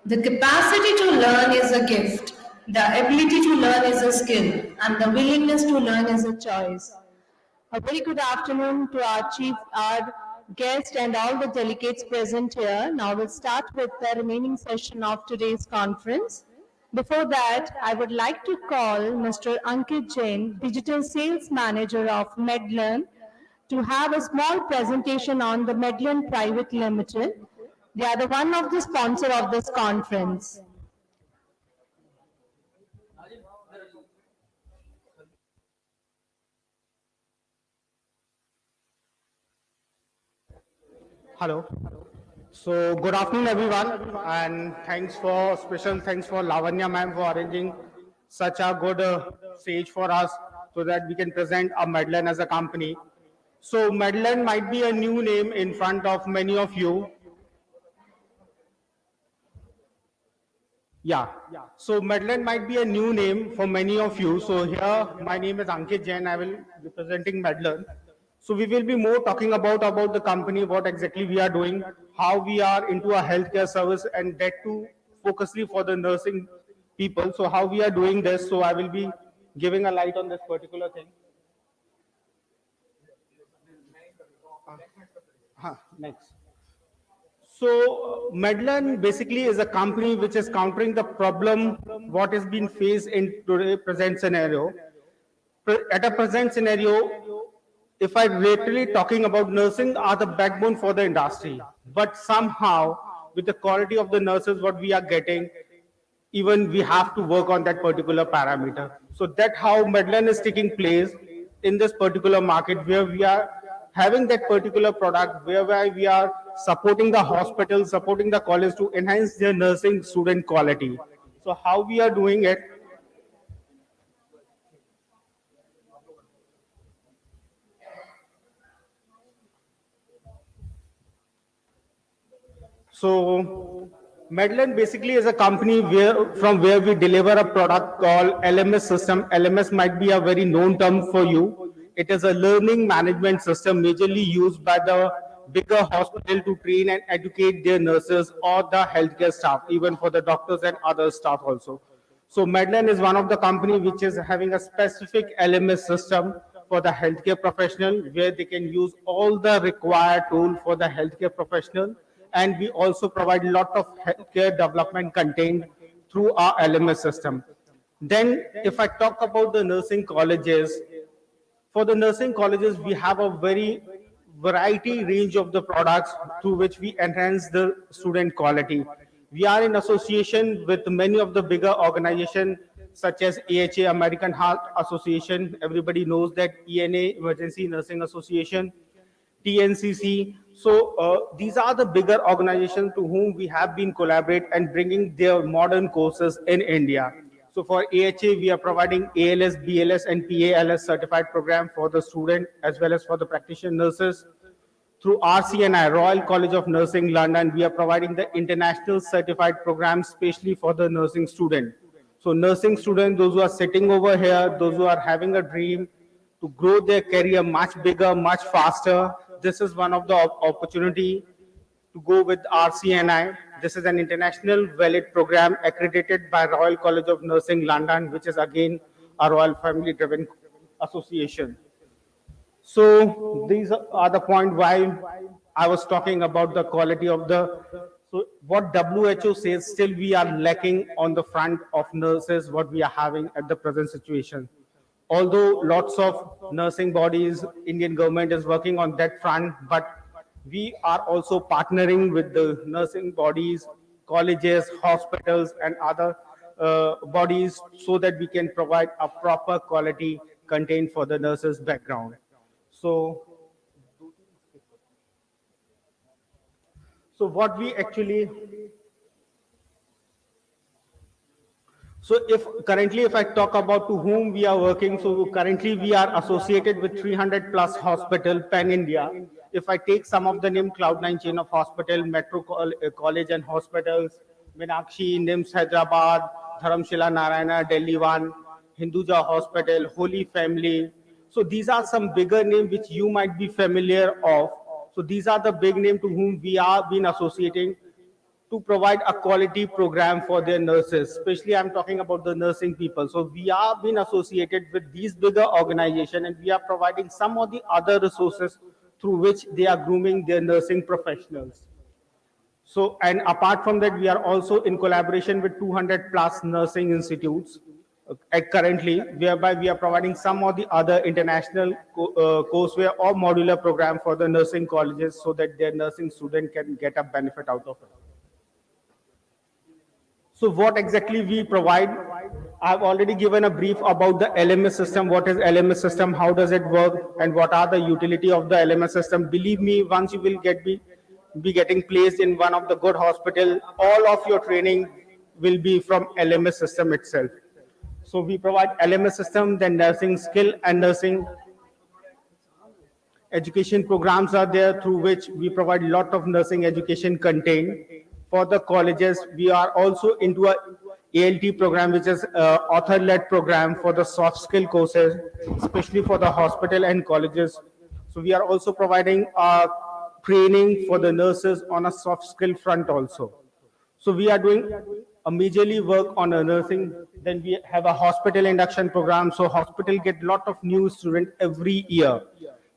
The capacity to learn is a gift, the ability to learn is a skill, and the willingness to learn is a choice. A very good afternoon to our guest and all the delegates present here. Now we'll start with the remaining session of today's conference. Before that, I would like to call Mr. Ankit Jain, Digital Sales Manager of Medlearn, to have a small presentation on the Medlearn Private Limited. They are the one of the sponsor of this conference. Hello. So good afternoon, everyone, and special thanks for Lavanya ma'am for arranging such a good stage for us so that we can present our Medlearn as a company. So Medlearn might be a new name in front of many of you. Yeah. So Medlearn might be a new name for many of you. So here, my name is Ankit Jain. I will be presenting Medlearn. So we will be more talking about the company, what exactly we are doing, how we are into a healthcare service, and that too focusly for the nursing people. So how we are doing this. So I will be giving a light on this particular thing. Next. So Medlearn basically is a company which is countering the problem what is being faced in today present scenario. At a present scenario, if I literally talking about nursing are the backbone for the industry, but somehow with the quality of the nurses what we are getting, even we have to work on that particular parameter. So that how Medlearn is taking place in this particular market where we are having that particular product whereby we are supporting the hospitals, supporting the college to enhance their nursing student quality. So how we are doing it? So Medlearn basically is a company from where we deliver a product called LMS system. LMS might be a very known term for you. It is a learning management system majorly used by the bigger hospital to train and educate their nurses or the healthcare staff, even for the doctors and other staff also. So Medlearn is one of the company which is having a specific LMS system for the healthcare professional where they can use all the required tool for the healthcare professional, and we also provide a lot of healthcare development content through our LMS system. Then if I talk about the nursing colleges, for the nursing colleges, we have a very variety range of the products through which we enhance the student quality. We are in association with many of the bigger organizations such as AHA, American Heart Association. Everybody knows that ENA, Emergency Nursing Association, TNCC. So these are the bigger organizations to whom we have been collaborate and bringing their modern courses in India. So for AHA, we are providing ALS, BLS, and PALS certified program for the student as well as for the practitioner nurses. Through RCNI, Royal College of Nursing, London, we are providing the international certified program specially for the nursing student. So nursing students, those who are sitting over here, those who are having a dream to grow their career much bigger, much faster, this is one of the opportunity to go with RCNI. This is an international valid program accredited by Royal College of Nursing, London, which is again a royal family driven association. So these are the point why I was talking about the quality of the, so what WHO says, still we are lacking on the front of nurses, what we are having at the present situation. Although lots of nursing bodies, Indian government is working on that front, but we are also partnering with the nursing bodies, colleges, hospitals, and other bodies so that we can provide a proper quality content for the nurses' background. So, what we actually, so if I talk about to whom we are working, so currently we are associated with 300 plus hospital pan India. If I take some of the name, Cloud9 chain of hospital, Metro College and hospitals, Meenakshi, NIMS Hyderabad, Dharamshila Narayana, Delhi 1, Hinduja Hospital, Holy Family. So these are some bigger names which you might be familiar of. So these are the big names to whom we are been associating to provide a quality program for their nurses. Especially I'm talking about the nursing people. So we are being associated with these bigger organizations, and we are providing some of the other resources through which they are grooming their nursing professionals. So, and apart from that, we are also in collaboration with 200 plus nursing institutes currently, whereby we are providing some of the other international courseware or modular program for the nursing colleges so that their nursing student can get a benefit out of it. So what exactly we provide? I've already given a brief about the LMS system. What is LMS system? How does it work? And what are the utility of the LMS system? Believe me, once you will be getting placed in one of the good hospital, all of your training will be from LMS system itself. So we provide LMS system, then nursing skill and nursing education programs are there through which we provide a lot of nursing education content for the colleges. We are also into a ALT program, which is author-led program for the soft skill courses, especially for the hospital and colleges. So we are also providing training for the nurses on a soft skill front also. So we are doing a majorly work on a nursing. Then we have a hospital induction program. So hospital get lot of new students every year.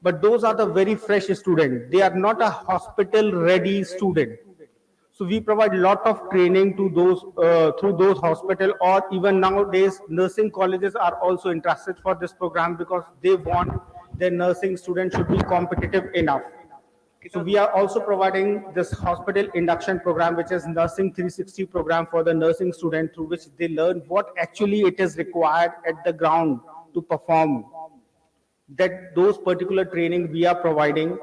But those are the very fresh students. They are not a hospital ready student. So we provide a lot of training to those through those hospital, or even nowadays nursing colleges are also interested for this program because they want their nursing students should be competitive enough. So we are also providing this hospital induction program, which is nursing 360 program for the nursing student, through which they learn what actually it is required at the ground to perform. That those particular training we are providing,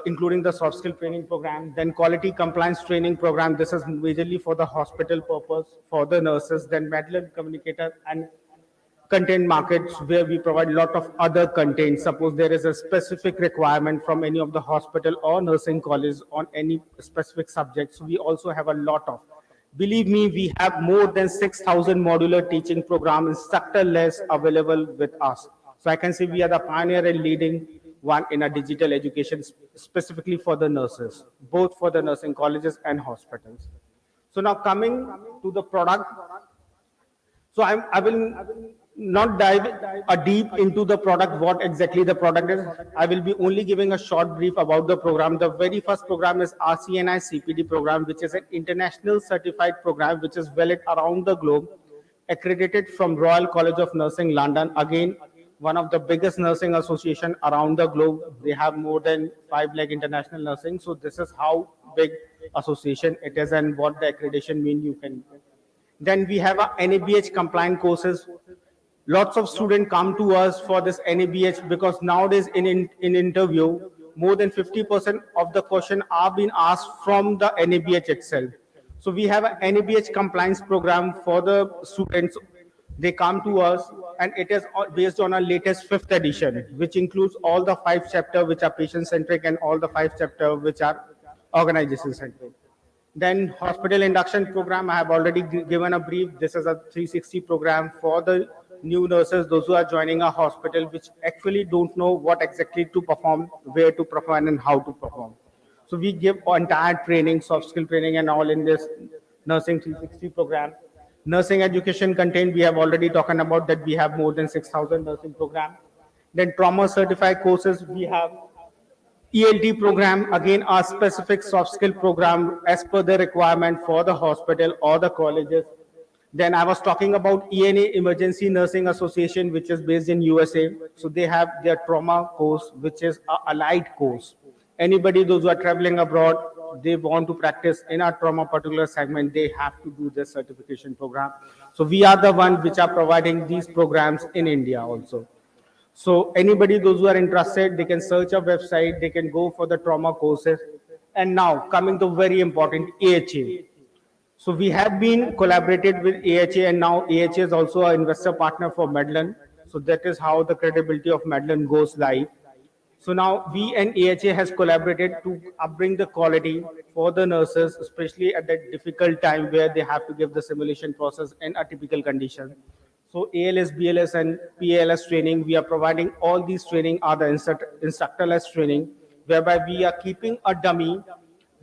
including the soft skill training program, then quality compliance training program. This is majorly for the hospital purpose for the nurses. Then Medline communicator and content markets, where we provide a lot of other content. Suppose there is a specific requirement from any of the hospital or nursing college on any specific subject. So we also have a lot of. Believe me, we have more than 6,000 modular teaching program instructor-less available with us. So I can say we are the pioneer and leading one in a digital education specifically for the nurses, both for the nursing colleges and hospitals. So now coming to the product. So I will not dive deep into the product, what exactly the product is. I will be only giving a short brief about the program. The very first program is RCNI CPD program, which is an international certified program, which is valid around the globe, accredited from Royal College of Nursing, London. Again, one of the biggest nursing association around the globe. They have more than 5 lakh international nursing. So this is how big association it is and what the accreditation mean you can. Then we have a NABH compliant courses. Lots of students come to us for this NABH because nowadays in interview, more than 50% of the question are being asked from the NABH itself. So we have a NABH compliance program for the students. They come to us, and it is based on our latest 5th edition, which includes all the 5 chapters which are patient-centric and all the 5 chapters which are organization-centric. Then hospital induction program, I have already given a brief. This is a 360 program for the new nurses, those who are joining a hospital, which actually don't know what exactly to perform, where to perform, and how to perform. So we give entire training, soft skill training and all in this nursing 360 program. Nursing education content, we have already talked about that we have more than 6,000 nursing program. Then trauma certified courses, we have ELT program, again a specific soft skill program as per the requirement for the hospital or the colleges. Then I was talking about ENA, Emergency Nursing Association, which is based in USA. So they have their trauma course, which is a allied course. Anybody, those who are traveling abroad, they want to practice in a trauma particular segment, they have to do this certification program. So we are the ones which are providing these programs in India also. So anybody, those who are interested, they can search a website, they can go for the trauma courses. And now coming to very important AHA. So we have been collaborated with AHA, and now AHA is also an investor partner for Medline. So that is how the credibility of Medline goes live. So now we and AHA has collaborated to upbring the quality for the nurses, especially at that difficult time where they have to give the simulation process in a typical condition. So ALS, BLS and PALS training, we are providing all these training are the instructor-less training, whereby we are keeping a dummy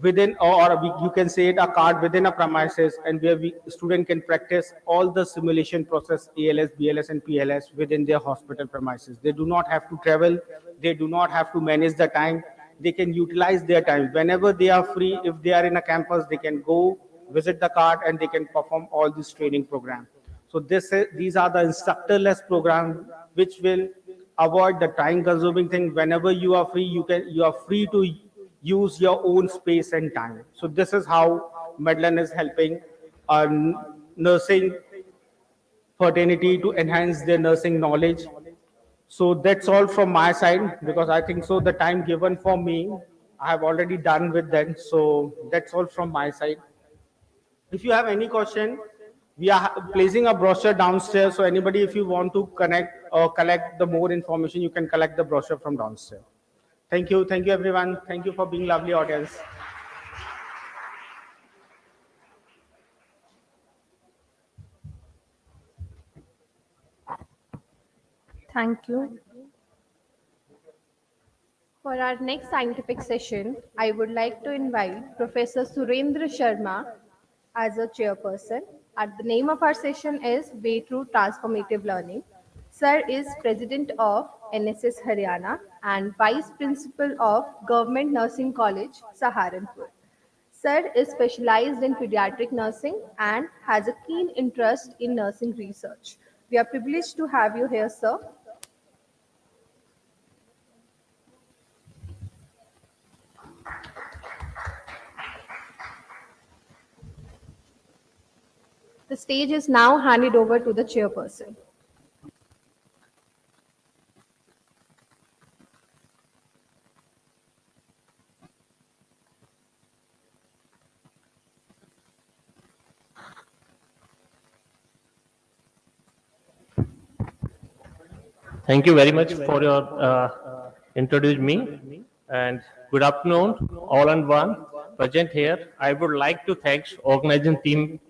within, or you can say it, a card within a premises, and where student can practice all the simulation process, ALS, BLS, and PLS within their hospital premises. They do not have to travel. They do not have to manage the time. They can utilize their time whenever they are free. If they are in a campus, they can go visit the card and they can perform all this training program. So these are the instructorless program which will avoid the time consuming thing. Whenever you are free, you are free to use your own space and time. So this is how Medline is helping nursing fraternity to enhance their nursing knowledge. So that's all from my side, because I think so the time given for me, I have already done with that. So that's all from my side. If you have any question, we are placing a brochure downstairs. So anybody, if you want to connect or collect the more information, you can collect the brochure from downstairs. Thank you. Thank you, everyone. Thank you for being lovely audience. Thank you. For our next scientific session, I would like to invite Professor Surendra Sharma as a chairperson. And the name of our session is Way Through Transformative Learning. Sir is President of NSS Haryana and Vice Principal of Government Nursing College, Saharanpur. Sir is specialized in pediatric nursing and has a keen interest in nursing research. We are privileged to have you here, sir. The stage is now handed over to the chairperson. Thank you very much for your introduce me, and good afternoon all and one present here. I would like to thank organizing team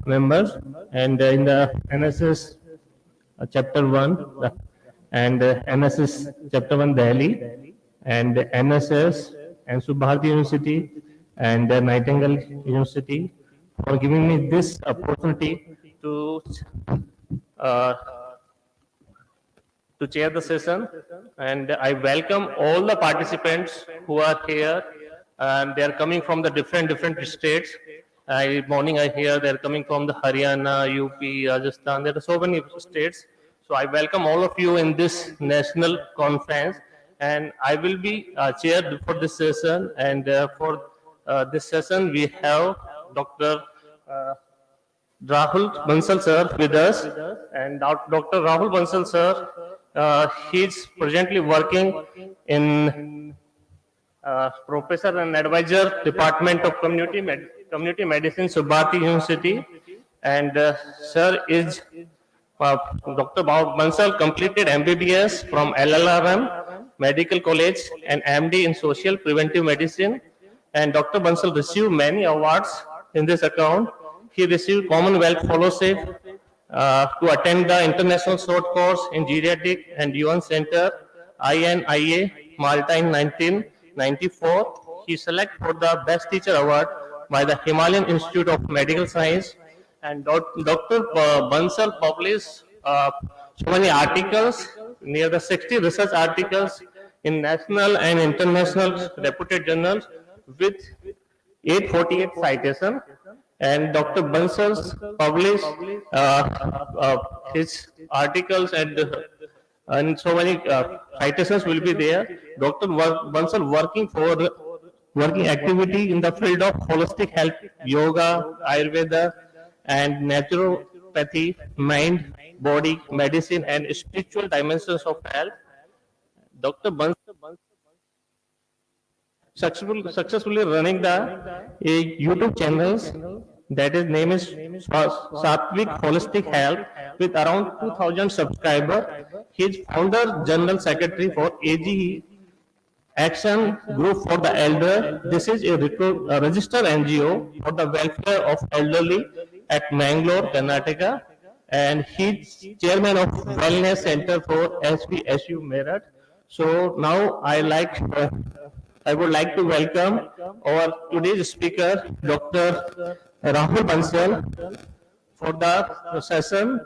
members and in the NSS chapter 1 and NSS chapter 1 Delhi and NSS and Subharti University and Nightingale University for giving me this opportunity uh, to chair the session, and I welcome all the participants who are here, and they are coming from the different states. Morning I hear they are coming from the Haryana, UP, Rajasthan. There are so many states. So I welcome all of you in this national conference, and I will be chair for this session. And for this session, we have Dr. Rahul Bansal sir with us, and Dr. Rahul Bansal sir, he is presently working in Professor and Advisor Department of Community Medicine, Subharti University, and sir is Dr. Bansal completed MBBS from LLRM Medical College and MD in Social Preventive Medicine, and Dr. Bansal received many awards in this account. He received Commonwealth Fellowship to attend the International Short Course in Geriatric and UN Center, INIA, Malta in 1994. He selected for the Best Teacher Award by the Himalayan Institute of Medical Science. And Dr. Bansal published so many articles, near the 60 research articles in national and international reputed journals with 848 citations. And Dr. Bansal published his articles, and so many citations will be there. Dr. Bansal working activity in the field of holistic health, yoga, Ayurveda, and naturopathy, mind, body, medicine, and spiritual dimensions of health. Dr. Bansal successfully running the YouTube channels that is name is Satvik Holistic Health with around 2,000 subscribers. He is founder general secretary for AGE Action Group for the Elder. This is a registered NGO for the welfare of elderly at Mangalore, Karnataka, and he is chairman of Wellness Center for SVSU Meerut. So now I like I would like to welcome our today's speaker, Dr. Rahul Bansal, for the session.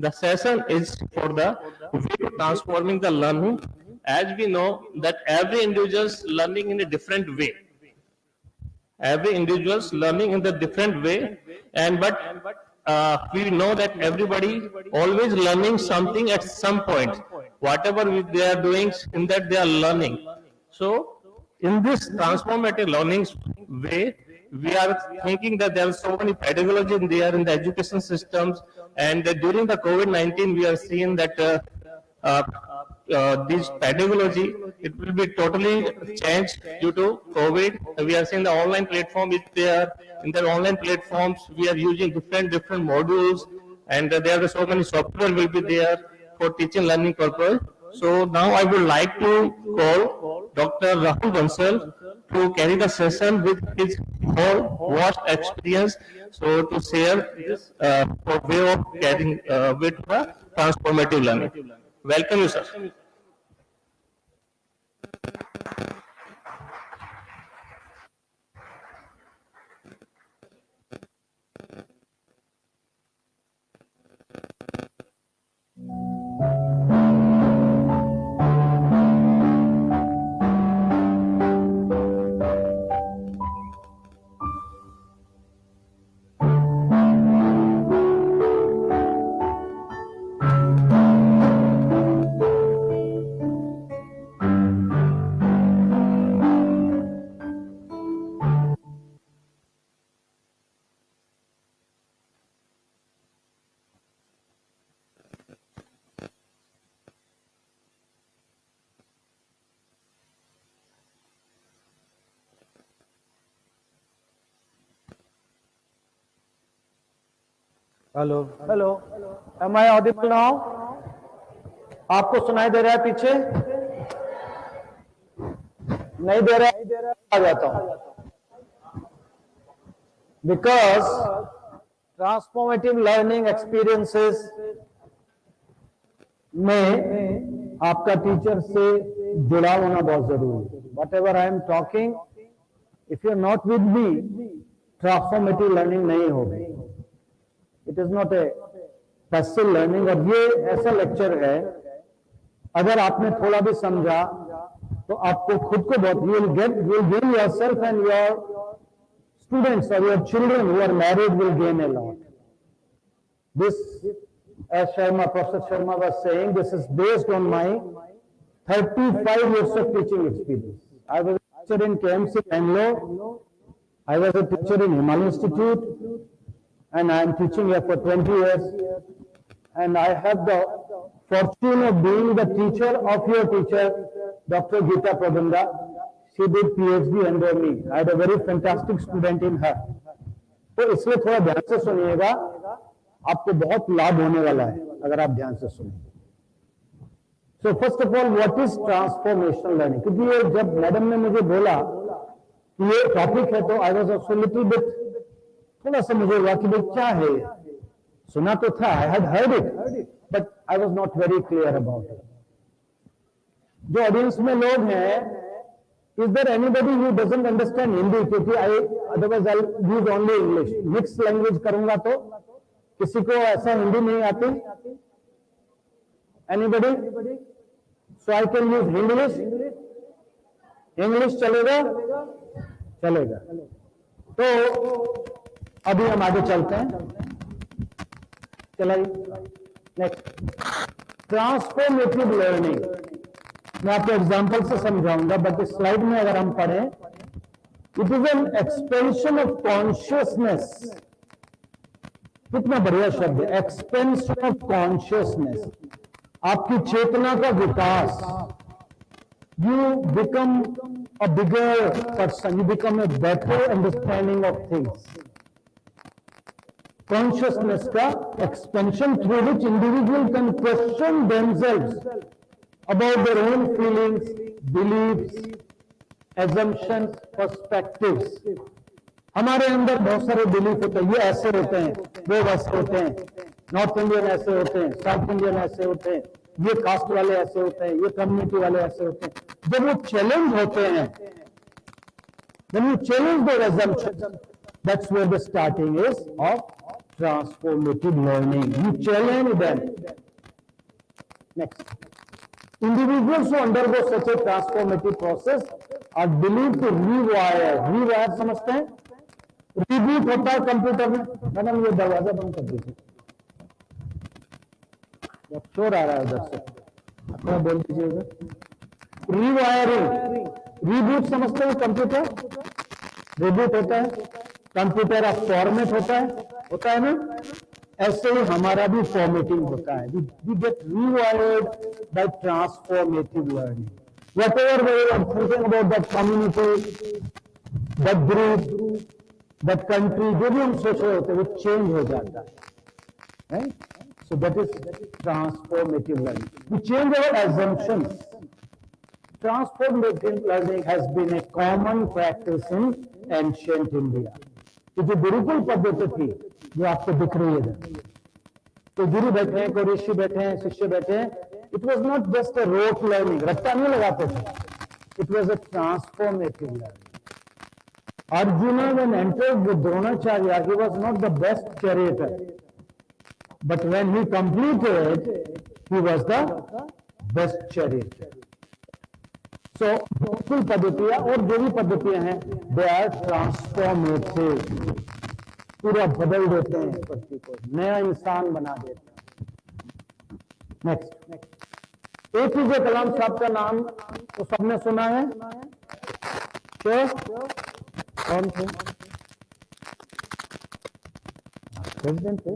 The session is for the way to transforming the learning. As we know that every individual is learning in a different way. Every individual's learning in the different way, and but we know that everybody always learning something at some point. Whatever they are doing, in that they are learning. So in this transformative learning way, we are thinking that there are so many pedagogy in there in the education systems, and during the COVID-19 we are seeing that uh, this pedagogy, it will be totally changed due to COVID. We are seeing the online platform is there. In the online platforms, we are using different modules, and there are so many software will be there for teaching learning purpose. So now I would like to call Dr. Rahul Bansal to carry the session with his whole vast experience. So to share this for way of carrying with the transformative learning. Welcome you, sir. Hello hello, am I audible now? आपको सुनाई दे रहा है पीछे? नहीं दे रहा है? आ जाता हूं। बिकॉज ट्रांसफॉर्मेटिव लर्निंग एक्सपीरियंसेस में आपका टीचर से जुड़ाव होना बहुत जरूरी है। Whatever I am talking, if you are not with me, transformative learning नहीं होगी। It is not a passive learning. और ये ऐसा लेक्चर है, अगर आपने थोड़ा भी समझा तो आपको खुद को बहुत, you will gain yourself and your students और your children who are married will gain a lot. This, as Sharma, Professor Sharma was saying, this is based on my 35 years of teaching experience. I was a teacher in KMC Bangalore. I was a teacher in Himalayan Institute, and I am teaching here for 20 years. And I have the fortune of being the teacher of your teacher, Dr. Geeta Prabanda. She did PhD under me. I had a very fantastic student in her. तो इसलिए थोड़ा ध्यान से सुनिएगा, आपको बहुत लाभ होने वाला है अगर आप ध्यान से सुनेंगे। So first of all, what is transformational learning? क्योंकि ये जब मैडम ने मुझे बोला कि ये टॉपिक है, तो I was also little bit, थोड़ा सा मुझे हुआ कि भाई क्या है। सुना तो था, I had heard it, but I was not very clear about it. जो ऑडियंस में लोग हैं, is there anybody who doesn't understand Hindi? क्योंकि I otherwise I use only English. Mix language करूंगा तो किसी को ऐसा हिंदी नहीं आती? Anybody? So I can use English? English चलेगा? चलेगा। तो अभी हम आगे चलते हैं। चलाइए नेक्स्ट। ट्रांसफॉर्मेटिव लर्निंग, मैं आपको एग्जांपल से समझाऊंगा, बट इस स्लाइड में अगर हम पढ़ें, it is an expansion of consciousness. कितना बढ़िया शब्द है, एक्सपेंशन ऑफ कॉन्शियसनेस। आपकी चेतना का विकास। You become a bigger person, you become a better understanding of things. Consciousness का expansion through which individual can question themselves about their own feelings, beliefs, assumptions, perspectives। हमारे अंदर बहुत सारे बिलीफ होते हैं, ये ऐसे होते हैं, वो वैसे होते हैं, नॉर्थ इंडियन ऐसे होते हैं, साउथ इंडियन ऐसे होते हैं, ये कास्ट वाले ऐसे होते हैं, ये कम्युनिटी वाले ऐसे होते हैं। जब वो चैलेंज होते हैं When you challenge their assumptions, that's where the starting is of transformative learning. You challenge them. Next. Individuals who undergo such a transformative process are believed to rewire. Rewire समझते हैं? Reboot होता है computer में. Madam ये दरवाजा बंद कर दीजिए. शोर आ रहा है उधर से. अपना बोल दीजिएगा. Rewiring. Reboot समझते हो कंप्यूटर? Reboot होता है. कंप्यूटर का फॉर्मेट होता है ना? ऐसे ही हमारा भी फॉर्मेटिंग होता है. We get rewired by transformative learning. Whatever we are thinking about that community, that group, that country, जो भी हम सोच रहे होते हैं वो चेंज हो जाता है. Right? So that is transformative learning. We change our assumptions. Transformative learning has been a common practice in ancient India. तो जो गुरुकुल पद्धति थी जो आपको दिख रही है, तो गुरु बैठे हैं, कोई ऋषि बैठे हैं, शिष्य बैठे हैं, it was not just a rote learning, रट्टा नहीं लगाते थे, it was a transformative learning. Arjuna, when entered with Dronacharya, he was not the best charioteer, but when he completed, he was the best charioteer. So, कुल पद्धतियां और जो भी पद्धतियां हैं, they are transformative. पूरा बदल देते हैं व्यक्ति को, नया इंसान बना देते हैं. नेक्स्ट. एपीजे कलाम साहब का नाम तो सबने सुना है. कौन थे? प्रेसिडेंट थे.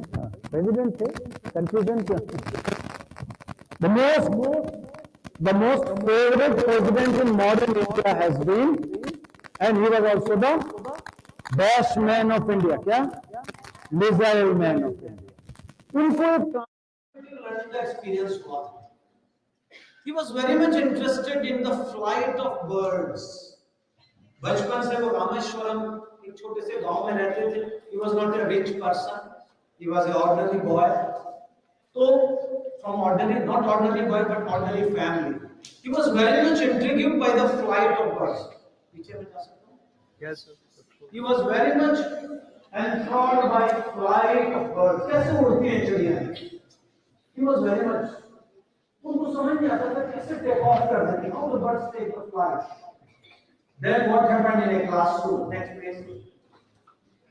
प्रेसिडेंट थे. कंफ्यूजन क्या? The most favorite president in modern India has been, and he was also the dash man of India. क्या? Missile man of India. उनको learning the experience हुआ था. He was very much interested in the flight of birds. बचपन से वो रामेश्वरम एक छोटे से गांव में रहते थे. He was not a rich person. He was an ordinary boy. तो from ordinary, not ordinary boy but ordinary family. He was very much intrigued by the flight of birds. पीछे में जा सकता हूँ? Yes, sir. He was very much enthralled by flight of birds. कैसे उड़ती हैं चिड़ियाँ? He was very much. उनको समझ नहीं आता था कैसे take off कर देती हैं. How the birds take the flight. Then what happened in a classroom? Next page.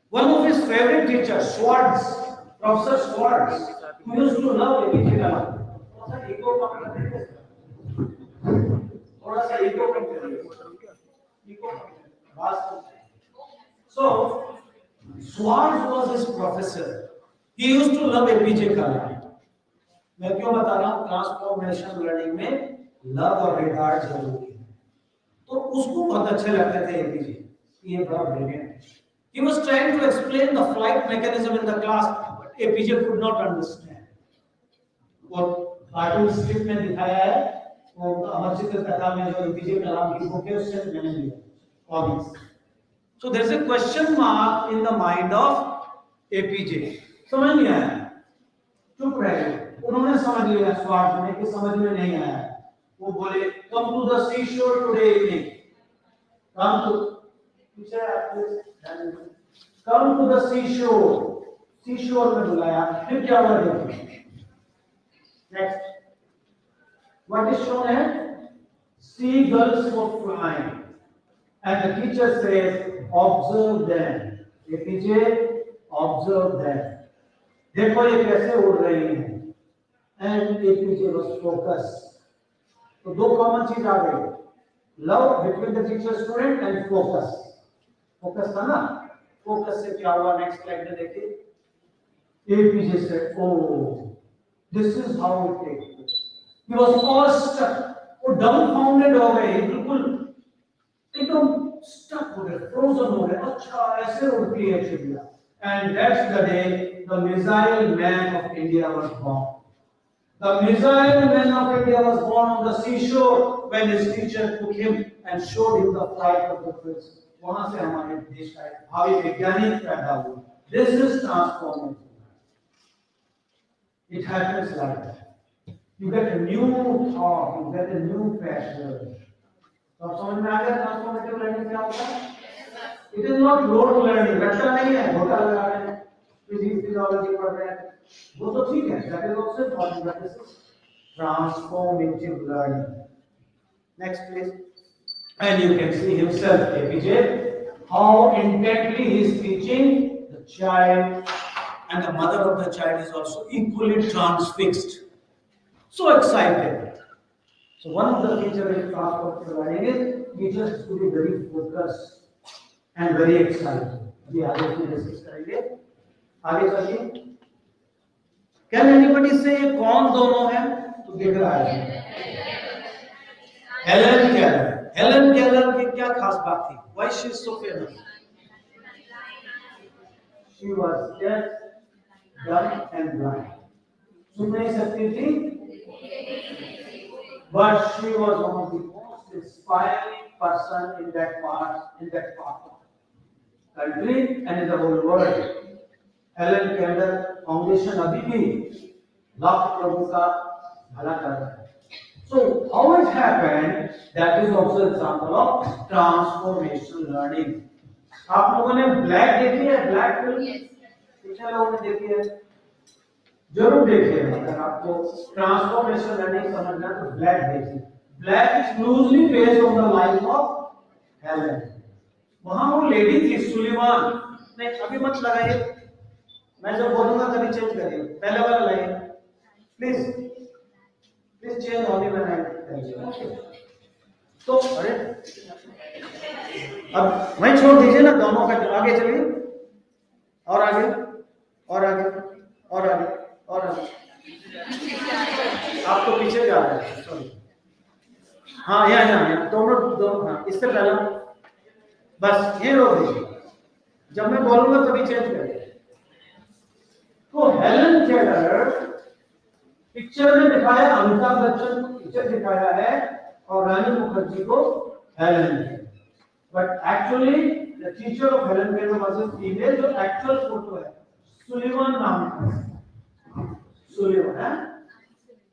One of his favorite teachers, Schwartz, Professor Schwartz, who used to love APJ Kalam. थोड़ा सा ego कम कर दीजिए. थोड़ा सा ego कम कर दीजिए. Ego कम कर दीजिए. बात कम. So, Schwartz was his professor. He used to love APJ Kalam. मैं क्यों बता रहा हूँ? ट्रांसफॉर्मेशन लर्निंग में लव और रिगार्ड जरूरी है. तो उसको बहुत अच्छे लगते थे एपीजे. ये बड़ा ब्रिलियंट है. He was trying to explain the flight mechanism in the class, but APJ could not understand. और कार्टून स्क्रिप्ट में दिखाया है, वो अमरचित्र कथा में जो एपीजे कलाम की बुक है उससे मैंने लिया comics. So there is a question mark in the mind of APJ. समझ नहीं आया, चुप रहे. उन्होंने समझ लिया स्वार्थ में कि समझ में नहीं आया. वो बोले come to the seashore today evening. Come to the seashore. Seashore में बुलाया. फिर क्या हुआ देखिए. Next. What is shown here? Seagulls were flying. And the teacher says, observe them. APJ, observe them. देखो ये कैसे उड़ रही हैं. And APJ was focused. तो दो कॉमन चीज आ गई. Love between the teacher student and focus. Focus था ना. फोकस से क्या हुआ? नेक्स्ट स्लाइड में देखिए. APJ said, oh, this is how it takes place. He was awestruck. वो dumbfounded हो गए. बिल्कुल एकदम stuck हो गए, frozen हो गए. अच्छा ऐसे उड़ती है चिड़िया. And that's the day the missile man of India was born. The missile man of India was born on the seashore when his teacher took him and showed him the flight of the birds. वहां से हमारे देश का भावी वैज्ञानिक पैदा हुआ. This is transformation. It happens like that. You get a new thought, you get a new passion. तो आप समझ में आ गया ट्रांसफॉर्मेटिव लर्निंग क्या होता है? It is not rote learning. रट्टा नहीं है, घोटा लगा रहे हैं, फिजिक्स फिजियोलॉजी पढ़ रहे हैं, वो तो ठीक है. That is also important. But this is transformative learning. Next, please. And you can see himself, APJ, how intently he is teaching the child, and the mother of the child is also equally transfixed. So excited. So one of the features of transformative learning is teachers to be very focused and very excited. We आगे इसमें discuss करेंगे. आगे चलिए. Can anybody say ये कौन दोनों हैं? तो देख रहा है. Helen Keller. हेलन केलर की क्या खास बात थी? Why she is so famous? She was deaf, dumb and blind. सुन नहीं सकती थी. But she was one of the most inspiring person in that part of the country and in the whole world. Helen Keller Foundation अभी भी लाख लोगों का भला कर रहा है. So how it happened? That is also an example of transformational learning. आप लोगों ने ब्लैक देखी है? ब्लैक फिल्म कितने लोगों ने देखी है? जरूर देखिए. अगर आपको ट्रांसफॉर्मेशन लर्निंग समझना है तो ब्लैक देखिए. Black is loosely based on the life of Helen. वहां वो लेडी थी सुलिवान. नहीं अभी मत लगाइए, मैं जब बोलूंगा तभी चेंज करिए. पहले वाला लाइए please. Please change only when I tell you. तो अरे अब वहीं छोड़ दीजिए ना, दोनों का. आगे चलिए और आगे और आगे और आगे और आप तो पीछे जा रहे हैं. सॉरी. हाँ यहाँ दोनों. हाँ इससे पहला बस ये रोक दीजिए. जब मैं बोलूंगा तभी चेंज करिए. तो हेलन केलर पिक्चर में दिखाया, अमिताभ बच्चन को पिक्चर दिखाया है और रानी मुखर्जी को Helen. But actually the teacher of Helen Keller was a female. जो एक्चुअल फोटो है सुलिवान नाम का. Sullivan, huh?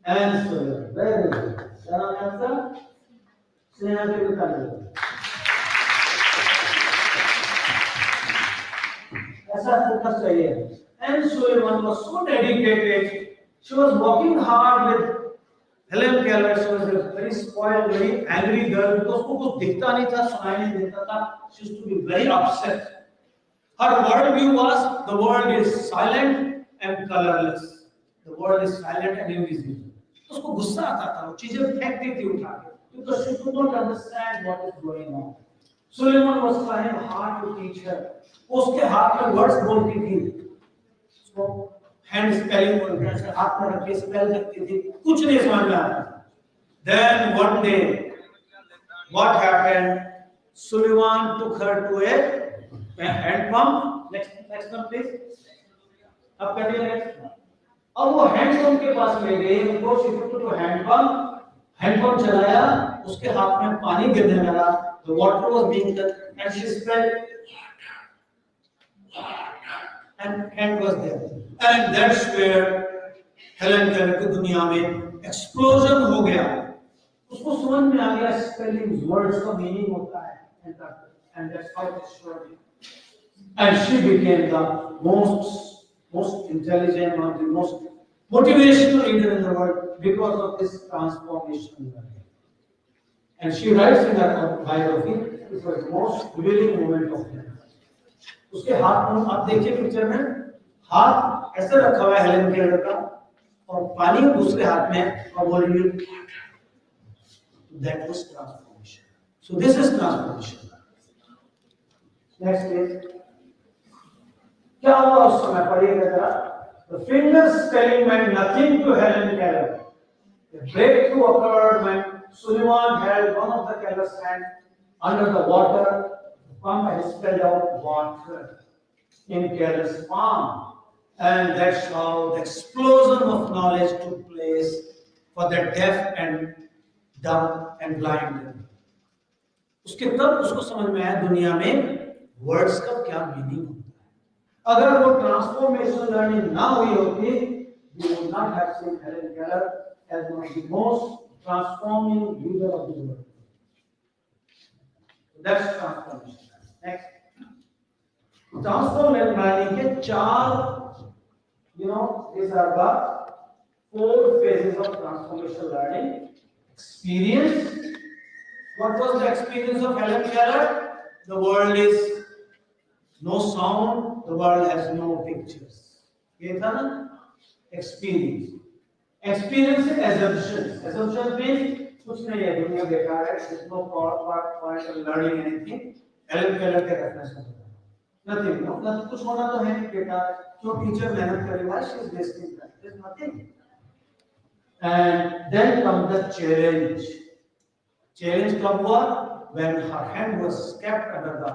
And Sullivan. Very good. Shall I answer? Sneha ke uttar. ऐसा फोकस चाहिए. And Sullivan was so dedicated. She was working hard with Helen Keller. She was a very spoiled, very angry girl because उसको कुछ दिखता नहीं था, सुनाई नहीं देता था. She used to be very upset. Her worldview was the world is silent and colorless. The world is silent and invisible. उसको गुस्सा आता था, वो चीजें फेंकती थी उठा के, because she could not understand what is going on. Suleiman was trying hard to teach her. उसके हाथ में words बोलती थी, उसको hand spelling बोलते हैं, हाथ में रख के spell करती थी, कुछ नहीं समझ में आता. Then one day, what happened? Suleiman took her to a hand pump. Next one please. अब करिए next. अब वो हैंडपंप के पास ले गई. उनको शिफ्ट टू हैंडपंप चलाया, उसके हाथ में पानी गिरने लगा. The water was being cut and she spelled and hand was there. And that's where Helen Keller की दुनिया में एक्सप्लोजन हो गया. उसको समझ में आ गया स्पेलिंग वर्ड्स का मीनिंग होता है. And that's how it started. And she became the most intelligent, one of the most motivational leader in the world because of this transformation. And she writes in her biography, it was the most revealing moment of her life. उसके हाथ में आप देखिए picture में, हाथ ऐसे रखा हुआ है हेलन केलर का और पानी दूसरे हाथ में और बोल रही है. That was transformation. So this is transformation. Next please. क्या हुआ उस समय? पढ़िएगा जरा. The fingers telling meant nothing to Helen Keller. The breakthrough occurred when Sullivan held one of the Keller's hands under the water. The pump had spilled out water in Keller's palm. And that's how the explosion of knowledge took place for the deaf and dumb and blind. उसके तब उसको समझ में आया दुनिया में words का क्या मीनिंग होता है. अगर वो ट्रांसफॉर्मेशन लर्निंग ना हुई होती, we would not have seen Helen Keller as one of the most transforming leader of the world. That's transformation. Next. Transformative learning के 4, these are the 4 phases of transformational learning. Experience. What was the experience of Helen Keller? The world is no sound, the world has no pictures. ये था ना experience. Experience is assumptions. Assumptions means कुछ नहीं है, दुनिया बेकार है, there's no point in learning anything. Helen Keller के reference में nothing, no, कुछ होना तो है नहीं बेकार, क्यों टीचर मेहनत करेगा, she is wasting time. There's nothing. And then comes the challenge. Challenge कब हुआ? When her hand was kept under the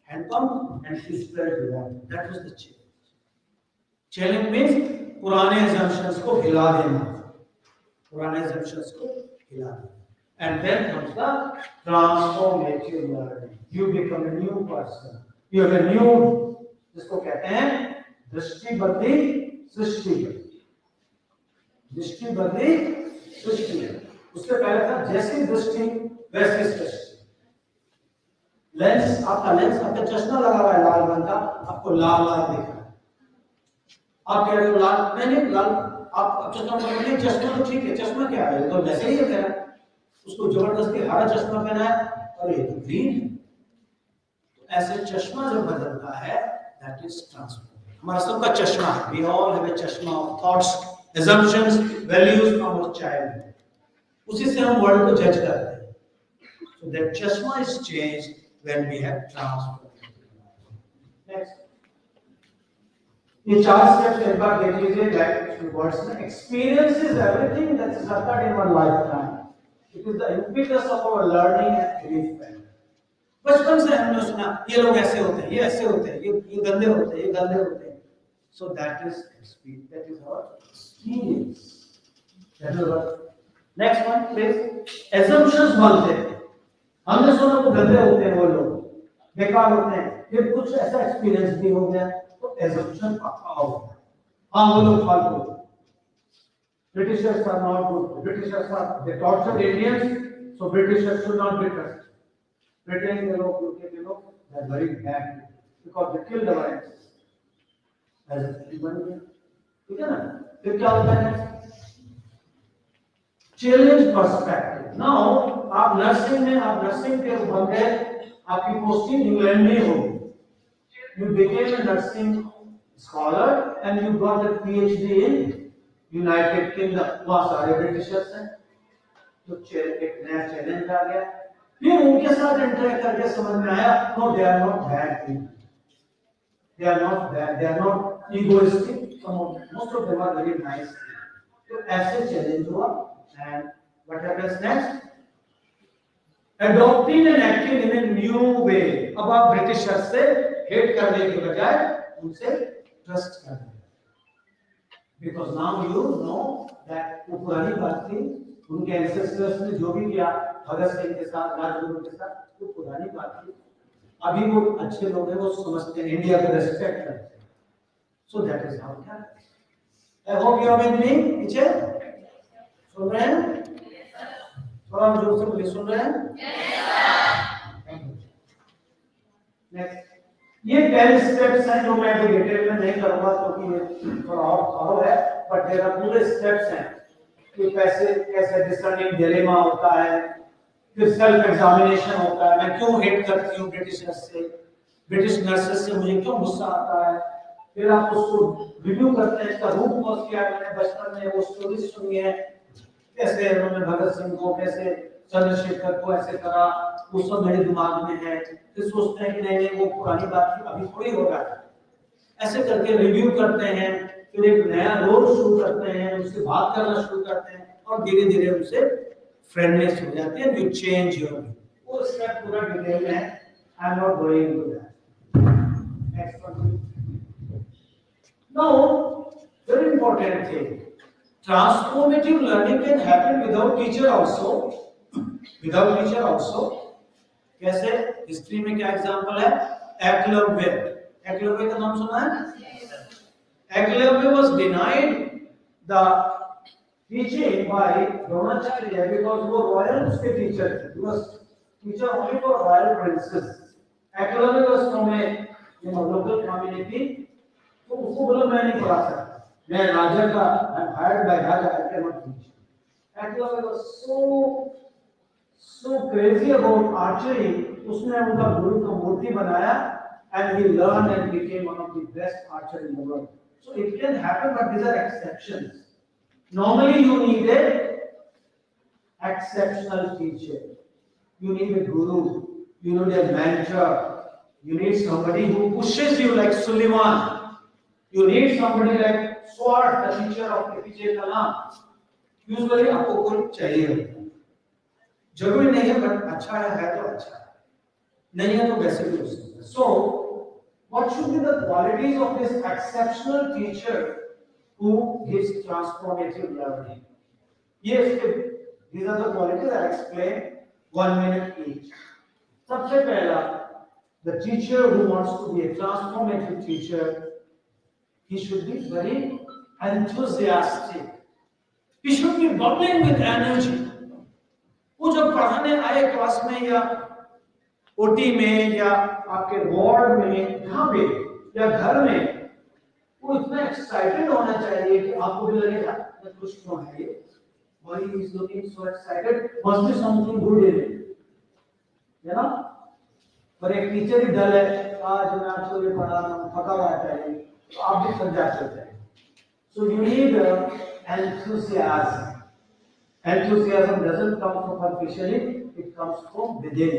hand pump, and she spread the water. That was the challenge. Challenge means पुराने assumptions को हिला देना. पुराने assumptions को हिला देना. And then comes the transformative learning. You become a new person. You have a new, जिसको कहते हैं दृष्टि बदली सृष्टि बदली. दृष्टि बदली सृष्टि बदली. उससे पहले था जैसी दृष्टि वैसी सृष्टि. लेंस, आपका लेंस, आपका चश्मा लगा हुआ है लाल रंग का, आपको लाल लाल दिख रहा है. आप कह रहे हो लाल, नहीं लाल, आप चश्मा पहने, चश्मा तो ठीक है, चश्मा क्या है, तो वैसे ही है मेरा. उसको जबरदस्ती हरा चश्मा पहना है और ये तो ग्रीन है. तो ऐसे चश्मा जब बदलता है, दैट इज ट्रांसफॉर्मेशन. हमारा सबका चश्मा है. वी ऑल हैव अ चश्मा of thoughts, assumptions, values from our child. उसी से हम वर्ल्ड को जज करते हैं. So that chashma is changed when we have transformation. Next. ये 4 steps एक बार देख लीजिए, like words में. Experience is everything that is occurred in one lifetime. It is the impetus of our learning and belief. बचपन से हमने सुना ये लोग ऐसे होते हैं, ये ऐसे होते हैं, ये गंदे होते हैं, ये गंदे होते हैं. So that is experience. That is our experience. That is our. Next one, please. Assumptions बनते हैं. हमने सुना वो गंदे होते हैं, वो लोग बेकार होते हैं. फिर कुछ ऐसा एक्सपीरियंस भी हो गया, तो assumption पक्का हो गया. हाँ, वो लोग फालतू. Britishers are not good. Britishers are, they tortured Indians, so Britishers should not be trusted. Britain के लोग, UK के लोग, they are very bad because they killed our ancestors. ऐसा बन गया, ठीक है ना. फिर क्या होता है? Challenge perspective. नाउ आप नर्सिंग में, आप नर्सिंग के बन गए, आपकी पोस्टिंग इंग्लैंड में होगी. You became a nursing scholar and you got a PhD in United kingdom. वहां सारे ब्रिटिशर्स हैं, तो एक नया चैलेंज आ गया. फिर उनके साथ इंटरेक्ट करके समझ में आया, no they are not bad people. They are not bad. They are not egoistic. Most of them are very nice. So ऐसे challenge हुआ. And what happens next? Adopting and acting in a new way. अब आप Britishers से hate करने के बजाय उनसे trust करने. Because now you know that वो पुरानी बात थी, उनके ancestors ने जो भी किया भगत सिंह के साथ, राजगुरु के साथ, वो पुरानी बात थी. अभी वो अच्छे लोग हैं, वो समझते हैं, इंडिया को रेस्पेक्ट करते हैं. So that is how it happens. I hope you are with me. पीछे सुन रहे हैं? थोड़ा जोर से बोलिए, सुन रहे हैं? नेक्स्ट. ये 10 स्टेप्स हैं जो मैं डिटेल में नहीं करूंगा क्योंकि ये थोड़ा और है, बट देयर आर पूरे स्टेप्स हैं कि कैसे डिस्कर्निंग डिलेमा होता है. फिर सेल्फ एग्जामिनेशन होता है, मैं क्यों हेट करती हूँ ब्रिटिशर्स से, ब्रिटिश नर्सेस से मुझे क्यों गुस्सा आता है. फिर आप उसको रिव्यू करते हैं, इसका रूट कॉज क्या है. मैंने बचपन में वो स्टोरी सुनी है, कैसे उन्होंने भगत सिंह को, कैसे चंद्रशेखर को ऐसे करा, वो सब मेरे दिमाग में है. फिर सोचते हैं कि नहीं वो पुरानी बात थी, अभी थोड़ी हो रहा है. ऐसे करके रिव्यू करते हैं, फिर एक नया रोल शुरू करते हैं, उससे बात करना शुरू करते हैं और धीरे धीरे उनसे फ्रेंडनेस हो जाती है. You change your view. वो स्टेप पूरा डिटेल में है. I am not going into that. Next one. Now very important thing, transformative learning can happen without teacher also. Without teacher also कैसे? हिस्ट्री में क्या एग्जांपल है? एकलव्य. एकलव्य का नाम सुना है? Eklavya was denied the teaching by Dronacharya because वो royal उसके टीचर थे. He was teacher only for royal princes. Eklavya was from a in local community, तो उसको बोलो मैं नहीं पढ़ा सकता, मैं राजा का hired by Raja, I can not teach. Actually, I was so crazy about archery. उसने उनका गुरु का मूर्ति बनाया, and he learned and became one of the best archer in the world. So it can happen, but these are exceptions. Normally, you need a exceptional teacher. You need a guru. You need a mentor. You need somebody who pushes you like Sullivan. You need somebody like Swart, the teacher of APJ Kalam. Usually, आपको कोई चाहिए, जरूरी नहीं है, but अच्छा है तो अच्छा है, नहीं है तो वैसे भी हो सकता है. So, what should be the qualities of this exceptional teacher who gives transformative learning? Yes, these are the qualities I explain 1 minute each. सबसे पहला, the teacher who wants to be a transformative teacher, he should be very enthusiastic. He should be bubbling with energy. वो जब पढ़ाने आए class में या OT में या आपके वार्ड में, यहाँ पे या घर में, वो इतना एक्साइटेड होना चाहिए कि आपको भी लगेगा मैं खुश क्यों है ये, why he is looking so excited, must be something good in it, है ना. पर एक टीचर ही डल है, आज मैं आपको ये पढ़ा रहा हूँ, थका हुआ है, तो आप भी थक जाते हैं. So you need enthusiasm. Enthusiasm doesn't come superficially, it comes from within.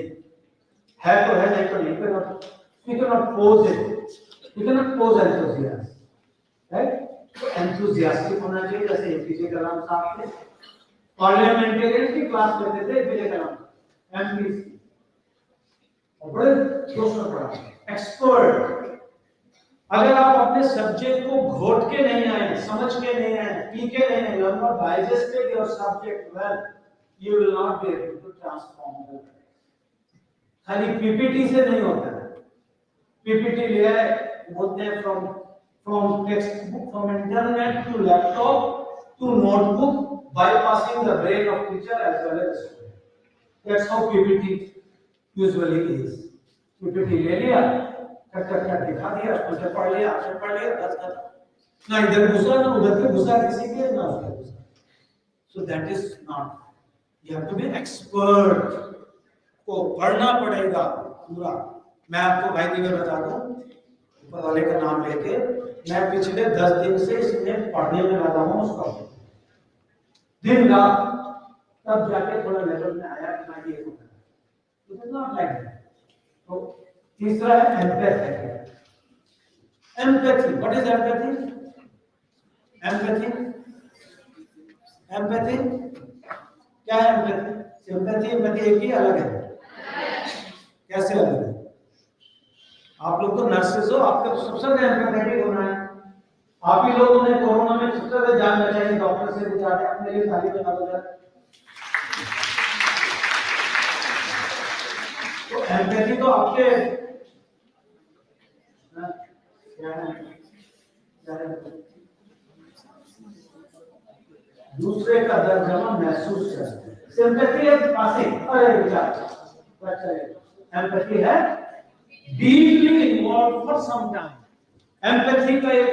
है तो है, नहीं तो नहीं. We cannot pose it. We cannot pose enthusiasm, right? तो enthusiastic होना चाहिए. जैसे एपीजे कलाम साहब थे, पार्लियामेंटेरियन की क्लास लेते थे एपीजे कलाम, एमपी, और बड़े जोश में पढ़ा. एक्सपर्ट. अगर आप अपने सब्जेक्ट को घोट के नहीं आए, समझ के नहीं आए, पी के नहीं आए, you have not digested your subject well, you will not be able to transform it. खाली पीपीटी से नहीं होता है. पीपीटी ले आए, बोलते हैं from textbook, from internet to laptop to notebook, bypassing the brain of teacher as well as student. That's how PPT usually is. PPT ले लिया, टक दिखा दिया, उसे पढ़ लिया, बस खत्म. ना इधर घुसा ना उधर के घुसा किसी के, ना उसके घुसा. So that is not. You have to be expert. को पढ़ना पड़ेगा पूरा. मैं आपको भाई जी में बता दूं, ऊपर वाले का नाम लेके, मैं पिछले 10 दिन से इसमें पढ़ने में लगा हूं उसका, दिन रात, तब जाके थोड़ा लेवल में आया कि मैं ये होता. It is not like that. तो तीसरा है empathy. Empathy. What is empathy? Empathy क्या है? empathy एक ही, अलग है. कैसे अलग है? आप लोग तो नर्सेस हो, आपका सबसे ज्यादा एम्पैथेटिक होना है. आप ही लोगों ने कोरोना में सबसे ज्यादा जान बचाई, डॉक्टर से बचाते. अपने लिए ताली बजा दो. तो एम्पैथी तो आपके दूसरे का दर्द जब हम महसूस करते हैं. सिंपैथी है पासिंग, अरे विचार, अच्छा है. एम्पैथी है deeply involve for some time. Empathy का एक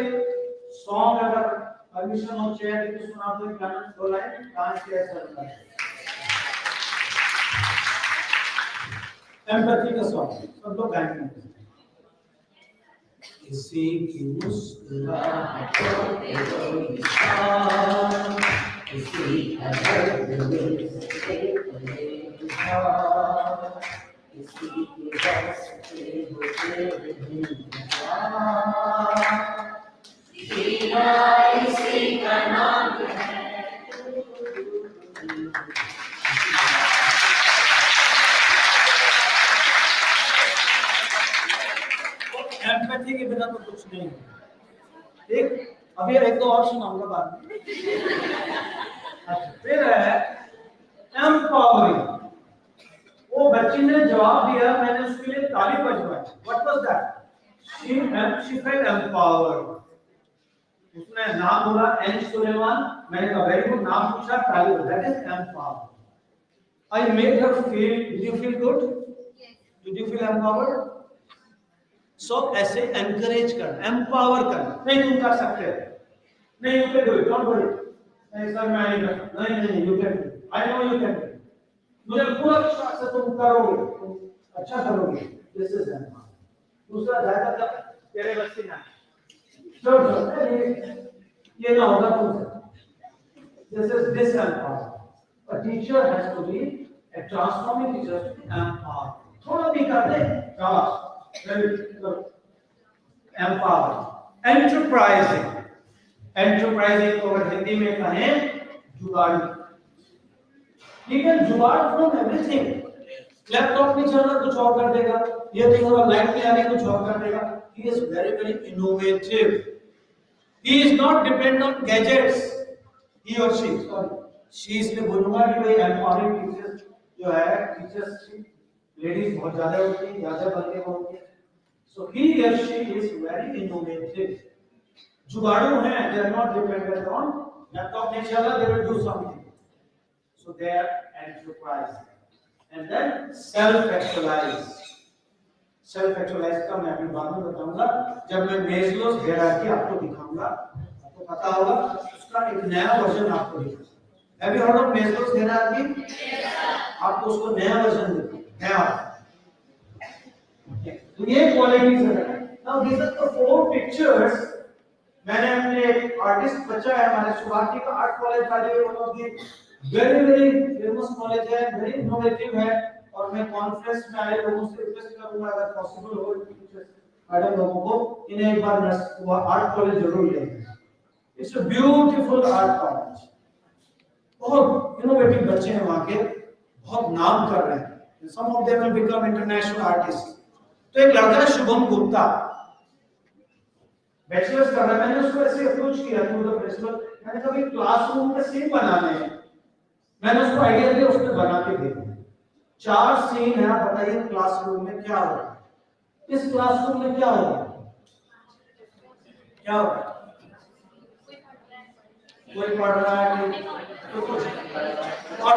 सॉन्ग अगर परमिशन हो चेयर की सुना दो, गाना बोलाए, कहां से ऐसा लगता है. एम्पैथी का सॉन्ग सब लोग गाएंगे. किसी की मुस्कुराहटों पे कोई निशान, किसी का दर्द दिल से परेशान, किसी के रास्ते होते नहीं जान, इसी का नाम है. एम्पैथी के बिना तो कुछ नहीं है. ठीक, अभी एक तो और सुनाऊंगा बाद में. अच्छा, फिर है एम्पावरिंग. वो बच्ची ने जवाब दिया, मैंने उसके लिए ताली बजवाई. What was that? She felt empowered. उसने नाम बोला एन सुलेमान, मैंने कहा वेरी गुड, नाम पूछा, ताली बजाई. That is empowered. I made her feel. Did you feel good? Did you feel empowered? So ऐसे एनकरेज करना, एम्पावर करना, नहीं तुम कर सकते हो, नहीं you can do it, don't worry, नहीं सर मैं नहीं कर सकता, नहीं नहीं you can do, I know you can do, मुझे पूरा विश्वास है तुम करोगे, तुम अच्छा करोगे, दिस इज एम्पावर। दूसरा ज्यादा तेरे बस की ना, चलो ये ना होगा तुमसे, this is disempowered. A teacher has to be a transforming teacher to be empowered. थोड़ा भी कर दे, empowered. Enterprising. Enterprising को अगर हिंदी में कहें जुगाड़। You can जुगाड़ from everything. लैपटॉप नहीं चल रहा कुछ और कर देगा, ये नहीं हो रहा लाइट नहीं आ रही कुछ और कर देगा. He is very very innovative. He is not dependent on gadgets. He or she, sorry, she इसलिए बोलूँगा कि भाई empowering teachers जो है, teachers लेडीज बहुत ज़्यादा होती हैं, ज़्यादा बनते होंगे, so he or she is very innovative. जुगाड़ू हैं, they are not dependent on laptop नहीं चल रहा, they will do something, so they are enterprising. And then self-actualize. Self-actualize का मैं अभी बाद में बताऊँगा, जब मैं मेस्लो's हायरार्की आपको दिखाऊँगा, आपको पता होगा उसका एक नया वर्जन आपको दिखाऊंगा। Have you heard of Maslow's hierarchy? आपको उसको नया वर्जन दिखाऊंगा, नया। तो ये क्वालिटीज है। Now these are the 4 pictures. मैंने अपने आर्टिस्ट बच्चा है हमारे सुभारती का आर्ट कॉलेज का, जो one of the very very famous college है, वेरी इनोवेटिव है, और मैं कॉन्फ्रेंस में आए लोगों से रिक्वेस्ट करूंगा अगर पॉसिबल हो मैडम लोगों को इन्हें एक बार आर्ट कॉलेज जरूर ले। It's a beautiful art college, बहुत इनोवेटिव बच्चे हैं वहां के, बहुत नाम कर रहे हैं, some of them will become international artist. तो एक लड़का है शुभम गुप्ता, बैचलर्स कर रहा है, मैंने उसको ऐसे अप्रोच किया टू द प्रिंसिपल, मैंने कहा भाई क्लासरूम में सीन बनाने हैं, मैंने उसको आइडिया दिया, उसने बना के दे दिया। 4 सीन है, आप बताइए क्लासरूम में क्या होगा, इस क्लासरूम में क्या होगा, क्या होगा, कोई पढ़ रहा है तो कुछ, और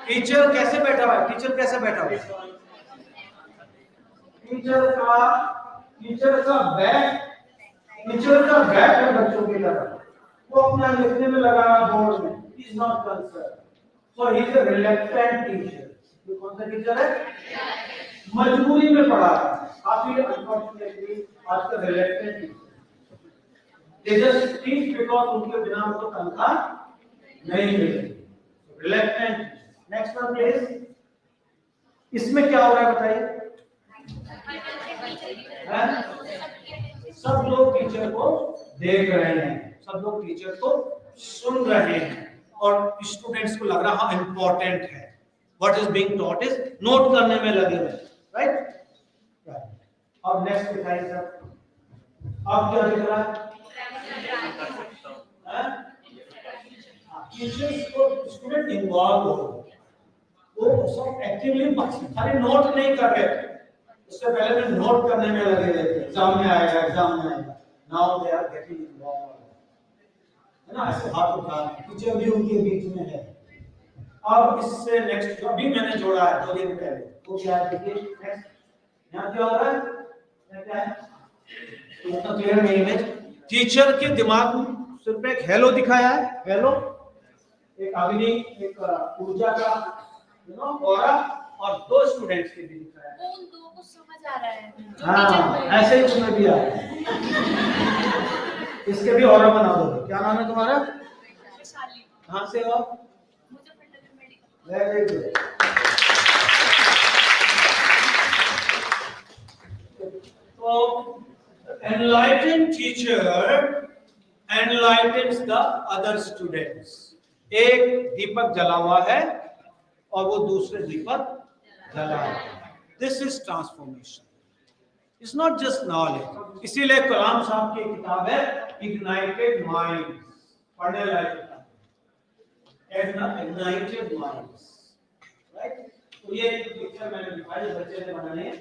टीचर कैसे बैठा हुआ है, टीचर कैसे बैठा हुआ है, टीचर का बैक है बच्चों की तरफ, वो अपना लिखने में लगा बोर्ड में, is not concern, so he is a reluctant teacher. ये कौन सा टीचर है, मजबूरी में पढ़ा रहा है, काफी अनफॉर्चुनेटली आज का reluctant teacher, they just teach because उनके बिना उनको तनख्वाह नहीं मिलेगी, रिलक्टेंट। नेक्स्ट वन प्लीज, इसमें क्या हो रहा है बताइए, सब लोग टीचर को देख रहे हैं, सब लोग टीचर को सुन रहे हैं, और स्टूडेंट्स को लग रहा हाँ इंपॉर्टेंट है, what is being taught is, note करने में लगे हुए, राइट। अब नेक्स्ट दिखाइए सर, अब क्या दिख रहा है, टीचर्स को स्टूडेंट इन्वॉल्व हो, वो सब एक्टिवली खाली नोट नहीं कर रहे, उससे पहले में नोट करने में लगे रहते, एग्जाम में आएगा, एग्जाम में आएगा, now they are getting involve, है ना, ऐसे हाथ उठा, टीचर भी उनके बीच में है। अब इससे नेक्स्ट जो भी मैंने जोड़ा है 2 दिन पहले, वो क्या है देखिए, नेक्स्ट यहाँ क्या हो रहा है, क्या है, तो क्लियर नहीं इमेज, टीचर के दिमाग में सिर्फ एक हेलो दिखाया है, हेलो, एक अग्नि, एक ऊर्जा का ऑरा, और 2 स्टूडेंट्स के भी दिखाया है, उन 2 को समझ आ रहा है, हाँ ऐसे ही तुम्हें भी आ रहा है, इसके भी ऑरा बना दो। क्या नाम है तुम्हारा, कहाँ से हो, वेरी गुड। तो enlightened teacher enlightens the other students, एक दीपक जला हुआ है और वो दूसरे दीपक जला है, this is transformation, it's not just knowledge. इसीलिए कलाम साहब की किताब है इग्नाइटेड माइंड्स, पढ़ने लायक किताब, इग्नाइटेड माइंड्स, राइट। तो ये पिक्चर मैंने दिखाई, बच्चे ने बनाने हैं,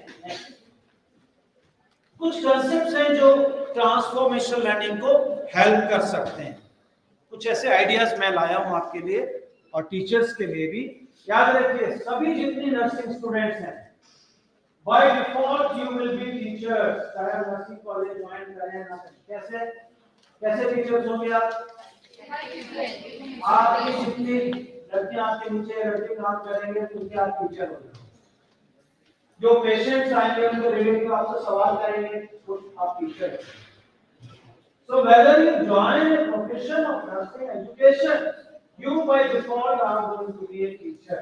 कुछ कंसेप्ट्स हैं जो ट्रांसफॉर्मेशनल लर्निंग को हेल्प कर सकते हैं, कुछ ऐसे आइडियाज मैं लाया हूं आपके लिए और टीचर्स के लिए भी। याद रखिए सभी जितनी नर्सिंग स्टूडेंट्स हैं By default you will be teachers, चाहे आप नर्सिंग कॉलेज ज्वाइन करें ना करें। कैसे कैसे टीचर्स होंगे आप? आपकी जितनी लड़कियां आपके नीचे लड़के काम करेंगे उनके आप टीचर होंगे। जो पेशेंट्स आएंगे उनके रिलेटेड आपसे सवाल करेंगे तो आप teacher. So whether you join a profession of nursing education, you by default are going to be a teacher.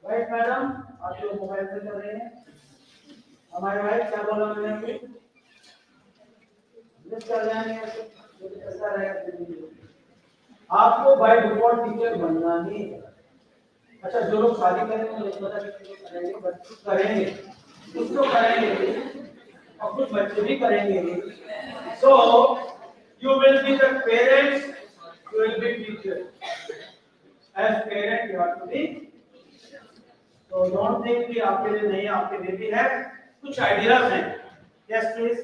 Right, madam? आप जो मोबाइल पे कर रहे हैं, हमारे राइट क्या बोला मैंने अभी? लिस्ट कर रहे हैं ऐसा रहेगा। आपको बाय डिफॉल्ट टीचर बनना ही है। अच्छा, जो लोग शादी करेंगे मुझे पता नहीं करेंगे, बच्चे करेंगे, कुछ तो करेंगे और कुछ बच्चे भी करेंगे। So you will be the parents, you will be teachers. As parent you have to be. So don't think कि आपके लिए नहीं, आपके लिए भी है। कुछ आइडियाज हैं। Yes, please.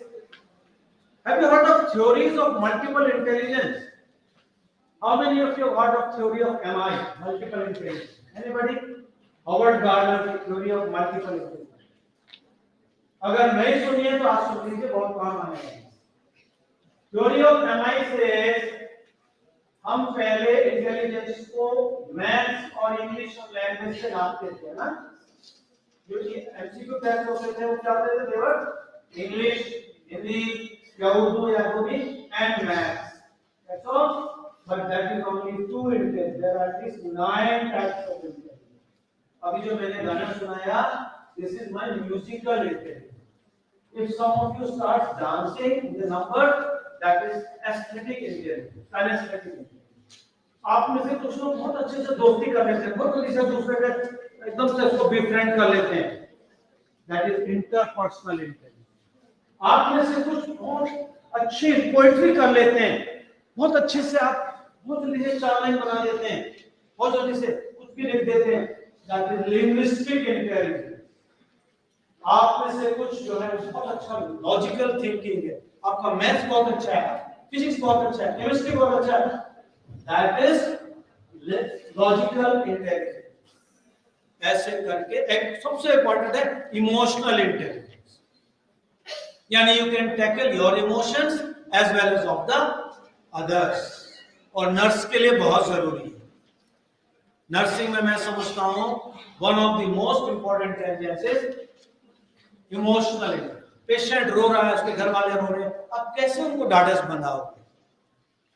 Have you heard of theories of multiple intelligence? How many of you have heard of theory of MI, multiple intelligence? Anybody? Howard Gardner theory of multiple intelligence. अगर नहीं सुनी है तो आज सुन लीजिए, बहुत काम आने वाला है। Theory of MI says हम पहले इंटेलिजेंस को मैथ्स और इंग्लिश और लैंग्वेज से नापते थे ना। जो ये एमसीक्यू टेस्ट होते थे वो क्या होते थे? देवर इंग्लिश, हिंदी या उर्दू या कोई भी and maths. That's all, but that is only two intelligence, there are at least 9 types of intelligence. अभी जो मैंने गाना सुनाया, this is my musical intelligence. If some of you start dancing in the number, that is aesthetic intelligence, anesthetic intelligence. आप में से कुछ लोग बहुत अच्छे से दोस्ती कर लेते हैं, बहुत जल्दी से दूसरे के एकदम से उसको बेफ्रेंड कर लेते हैं, that is interpersonal intelligence. आप में से कुछ बहुत अच्छी पोएट्री कर लेते हैं, बहुत अच्छे से आप बहुत जल्दी से 4 लाइन बना देते हैं, बहुत जल्दी से कुछ भी लिख देते हैं, that is linguistic intelligence. आप में से कुछ जो है बहुत अच्छा लॉजिकल थिंकिंग है, आपका मैथ्स बहुत अच्छा है, फिजिक्स बहुत अच्छा है, केमिस्ट्री बहुत अच्छा है, दैट इज लॉजिकल इंटेलिजेंस। ऐसे करके एक सबसे इंपॉर्टेंट है इमोशनल इंटेलिजेंस, यानी you can tackle your emotions as well as of the others, और नर्स के लिए बहुत जरूरी है। नर्सिंग में मैं समझता हूं one of the most important intelligence emotional. Patient रो रहा है, उसके घर वाले रो रहे हैं, आप कैसे उनको ढाढ़स बंधाओगे?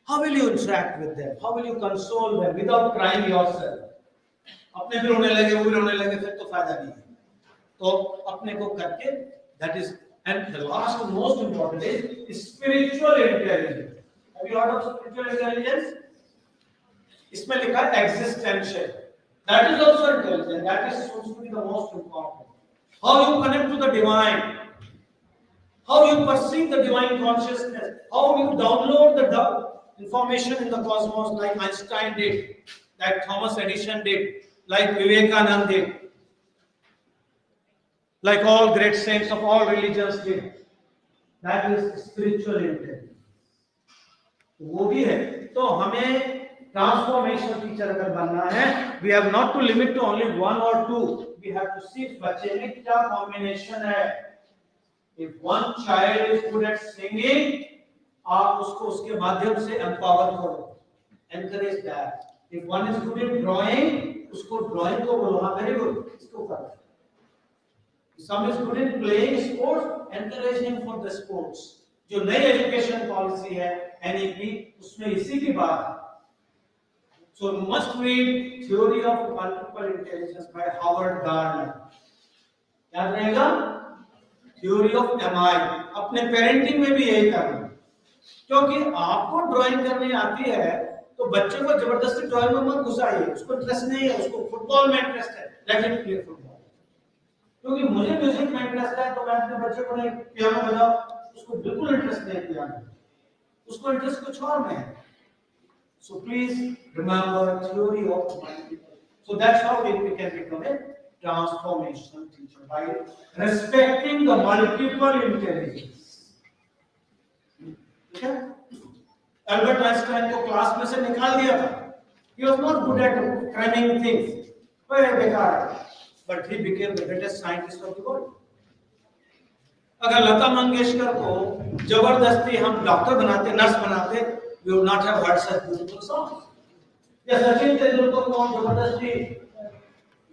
How will you interact with them, how will you console them without crying yourself? अपने भी रोने लगे, वो भी रोने लगे, फिर तो फायदा नहीं है। तो अपने को करके, that is, and the last most important is spiritual intelligence. Have you heard of spiritual intelligence? इसमें लिखा है existential, that is also intelligence, that is supposed to be the most important. How you connect to the divine, how you perceive the divine consciousness, how you download the information in the cosmos like Einstein did, like Thomas Edison did, like Vivekananda did, like all great saints of all religions did. That is spiritual intelligence. वो भी है। तो हमें transformation teacher अगर बनना है, we have not to limit to only 1 or 2. We have to see बच्चे में क्या कॉम्बिनेशन है। If one child is good at singing, आप उसको उसके माध्यम से empower करो, encourage that. If one is good in drawing, उसको drawing को बोलो, हाँ very good, इसको करो। Some is good in playing sports, encourage him for the sports. जो नई एजुकेशन पॉलिसी है NEP, उसमें इसी की बात है। So you must read Theory of Multiple Intelligence by Howard Gardner. याद रहेगा? Theory of MI. अपने पेरेंटिंग में भी यही करना, क्योंकि आपको ड्राइंग करनी आती है तो बच्चे को जबरदस्ती ड्राइंग में मत घुसाइए। उसको इंटरेस्ट नहीं है, उसको फुटबॉल में इंटरेस्ट है, लेट हिम प्ले फुटबॉल। क्योंकि मुझे म्यूजिक में इंटरेस्ट है तो मैं अपने बच्चे को नहीं पियानो बजाओ, उसको बिल्कुल इंटरेस्ट नहीं है पियानो, उसको इंटरेस्ट कुछ और में है। So please remember theory of multiple. So that's how we can become a transformational teacher, by respecting the multiple intelligence. Okay? Albert Einstein को क्लास में से निकाल दिया था. He was not good at cramming things. very बेकार है, but he became the greatest scientist of the world. अगर लता मंगेशकर को जबरदस्ती हम डॉक्टर बनाते, नर्स बनाते, we would not have heard such beautiful songs. या सचिन तेंदुलकर को हम जबरदस्ती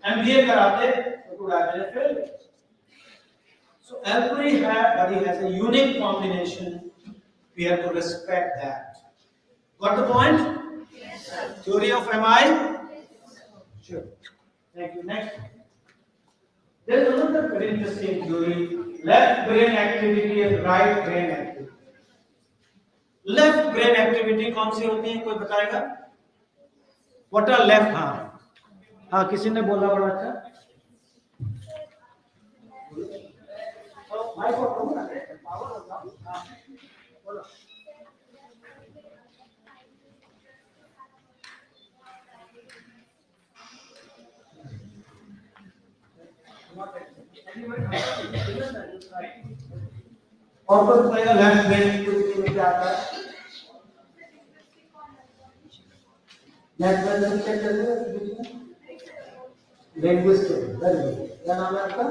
MBA कराते, we would have been a failure. So everybody has a unique combination. We have to respect that. Got the point? Yes, sir. Theory of MI? Yes, sure. Thank you. Next. There is another very interesting theory. Left brain activity and right brain activity. Left brain activity कौन सी होती है? कोई बताएगा? What are left? हाँ किसी ने बोला बड़ा अच्छा. माइक को कम ना दे, पावर होगा. हाँ बोलो. और कुछ बताइएगा लेफ्ट ब्रेन एक्टिविटी में क्या आता है? लेफ्ट ब्रेन चेक करिए लिंग्विस्टिक. Very good. क्या नाम है आपका?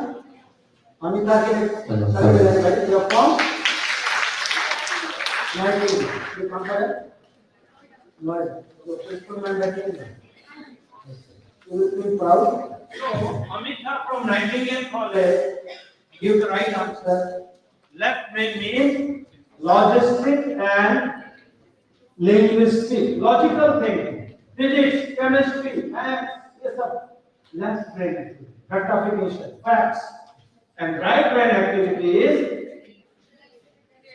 अमिता के your form? 19. ये कहाँ पर है? नोएडा. तो स्कूल में बैठे हैं. You feel proud? Amita from Nightingale College give the right answer. Left brain means logistic and linguistic, logical thinking, physics, chemistry, maths, this stuff. Left brain activity, rectification, facts. And right brain activity is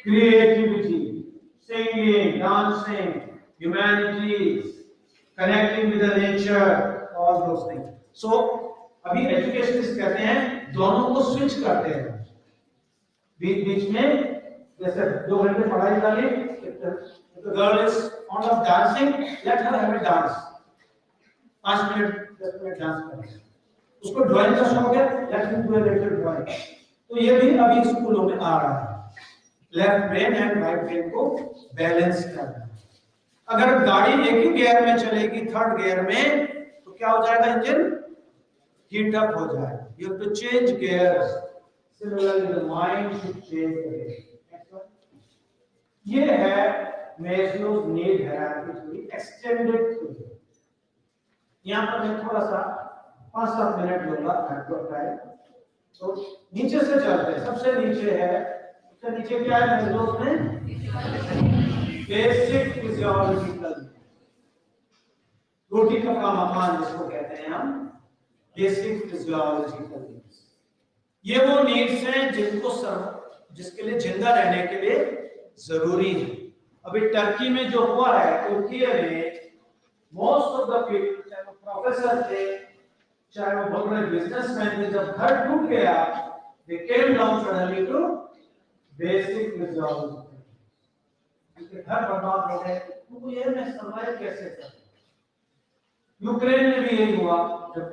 creativity, singing, dancing, humanities, connecting with the nature, all those things. So अभी educationist कहते हैं दोनों को switch करते हैं. बीच में जैसे 2 घंटे पढ़ाई डाली, the girl is fond of dancing, let her have a dance. 5 minute 10 minute dance करें. उसको ड्राइंग का शौक है, let him do a little drawing. तो ये भी अभी स्कूलों में आ रहा है. Left brain and right brain को बैलेंस करना. अगर गाड़ी एक ही गियर में चलेगी, थर्ड गियर में, तो क्या हो जाएगा? इंजन हीट अप हो जाएगा. You have to change gears. Similarly, the mind should change the gears. ये है Maslow's need hierarchy theory, extended theory. यहाँ पर मैं थोड़ा सा 5-7 मिनट लूंगा आपको टाइम. तो नीचे से चलते हैं. सबसे नीचे है, सबसे नीचे क्या है Maslow's में? Basic physiological. रोटी का मकान जिसको कहते हैं हम, बेसिक फिजियोलॉजिकल नीड्स. ये वो नीड्स हैं जिसके लिए जिंदा रहने के लिए जरूरी है. अभी टर्की में जो हुआ है, तुर्की में मोस्ट ऑफ द पीपल, चाहे वो प्रोफेसर थे, चाहे वो बहुत बड़े बिजनेसमैन थे, जब घर टूट गया, they came down suddenly to basic physiology. उनके घर बर्बाद हो गए, तो ये मैं सर्वाइव कैसे करूं? यूक्रेन में भी यही हुआ. जब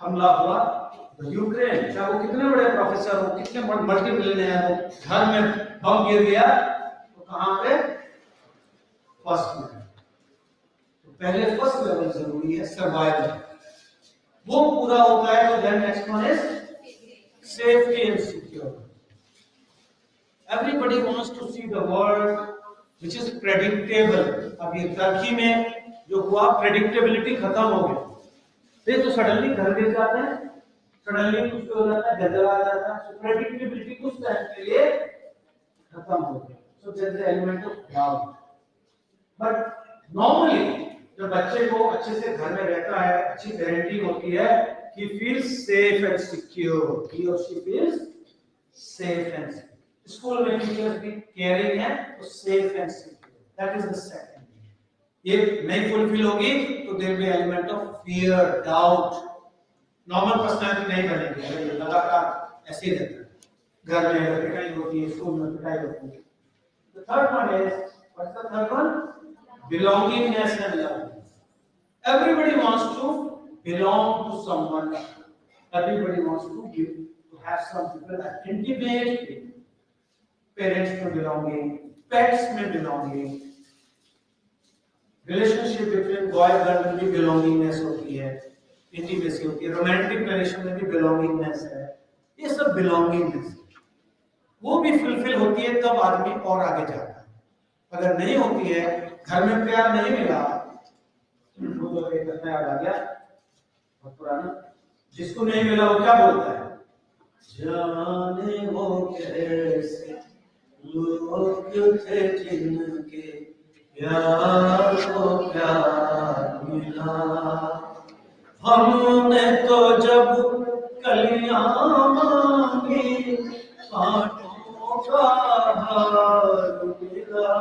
हमला हुआ तो यूक्रेन, चाहे वो कितने बड़े प्रोफेसर हो, कितने मल्टी मिलियनेयर हो, घर में बम गिर गया तो कहां पे? First level. तो पहले फर्स्ट लेवल जरूरी है, सर्वाइवल. वो पूरा होता है तो then next one is safety and security. Everybody wants to see the world which is predictable. अब ये टर्की में जो हुआ, प्रेडिक्टेबिलिटी खत्म हो गई. तो सडनली घर गिर जाते हैं, सडनली कुछ हो जाता है, जलजला आ जाता है. सो प्रेडिक्टेबिलिटी कुछ टाइम के लिए खत्म हो गई. So there is element of doubt. But normally जब बच्चे को अच्छे से घर में रहता है, अच्छी पेरेंटिंग होती है, he feels safe and secure. He or she feels safe and secure. School में टीचर्स भी केयरिंग है, तो safe and secure. That is the second. ये नहीं फुलफिल होगी तो there be element of fear, doubt. Normal personality नहीं बनेगी अगर ये लगातार ऐसे ही रहता है. घर में पिटाई होती है, स्कूल में पिटाई होती है. The third one is, what is the third one? Belongingness and love. Everybody wants to belong to someone. Everybody wants to have some people that intimate. Parents में बिलोंगिंग, पेट्स में belonging, relationship between boy girl में भी belongingness होती है. Intimacy होती है। Romantic relation में भी बिलोंगिंगनेस है, ये सब बिलोंगिंगनेस वो भी फुलफिल होती है, तब आदमी और आगे जाता है। अगर नहीं होती है, घर में प्यार नहीं मिला, वो तो एक याद आ गया बहुत पुराना, जिसको नहीं मिला वो क्या बोलता है, जाने वो कैसे लोग थे जिनके प्यार को प्यार मिला, हमने तो जब कलियां मांगी कांटों का हार मिला,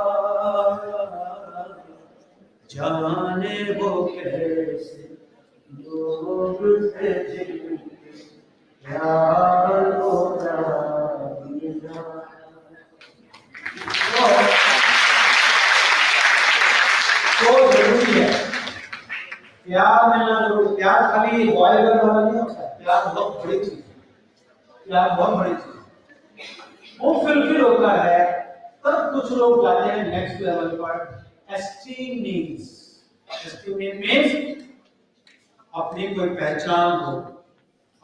जाने वो कैसे लोग थे जिनके प्यार को प्यार मिला। तो जरूरी है प्यार मिलना जरूरी। प्यार खाली बॉय गर्ल वाला नहीं होता है, प्यार बहुत बड़ी चीज है, प्यार बहुत बड़ी चीज है। वो फुलफिल होता है तब कुछ लोग जाते हैं नेक्स्ट लेवल पर, esteem needs. Esteem need means अपनी कोई पहचान हो।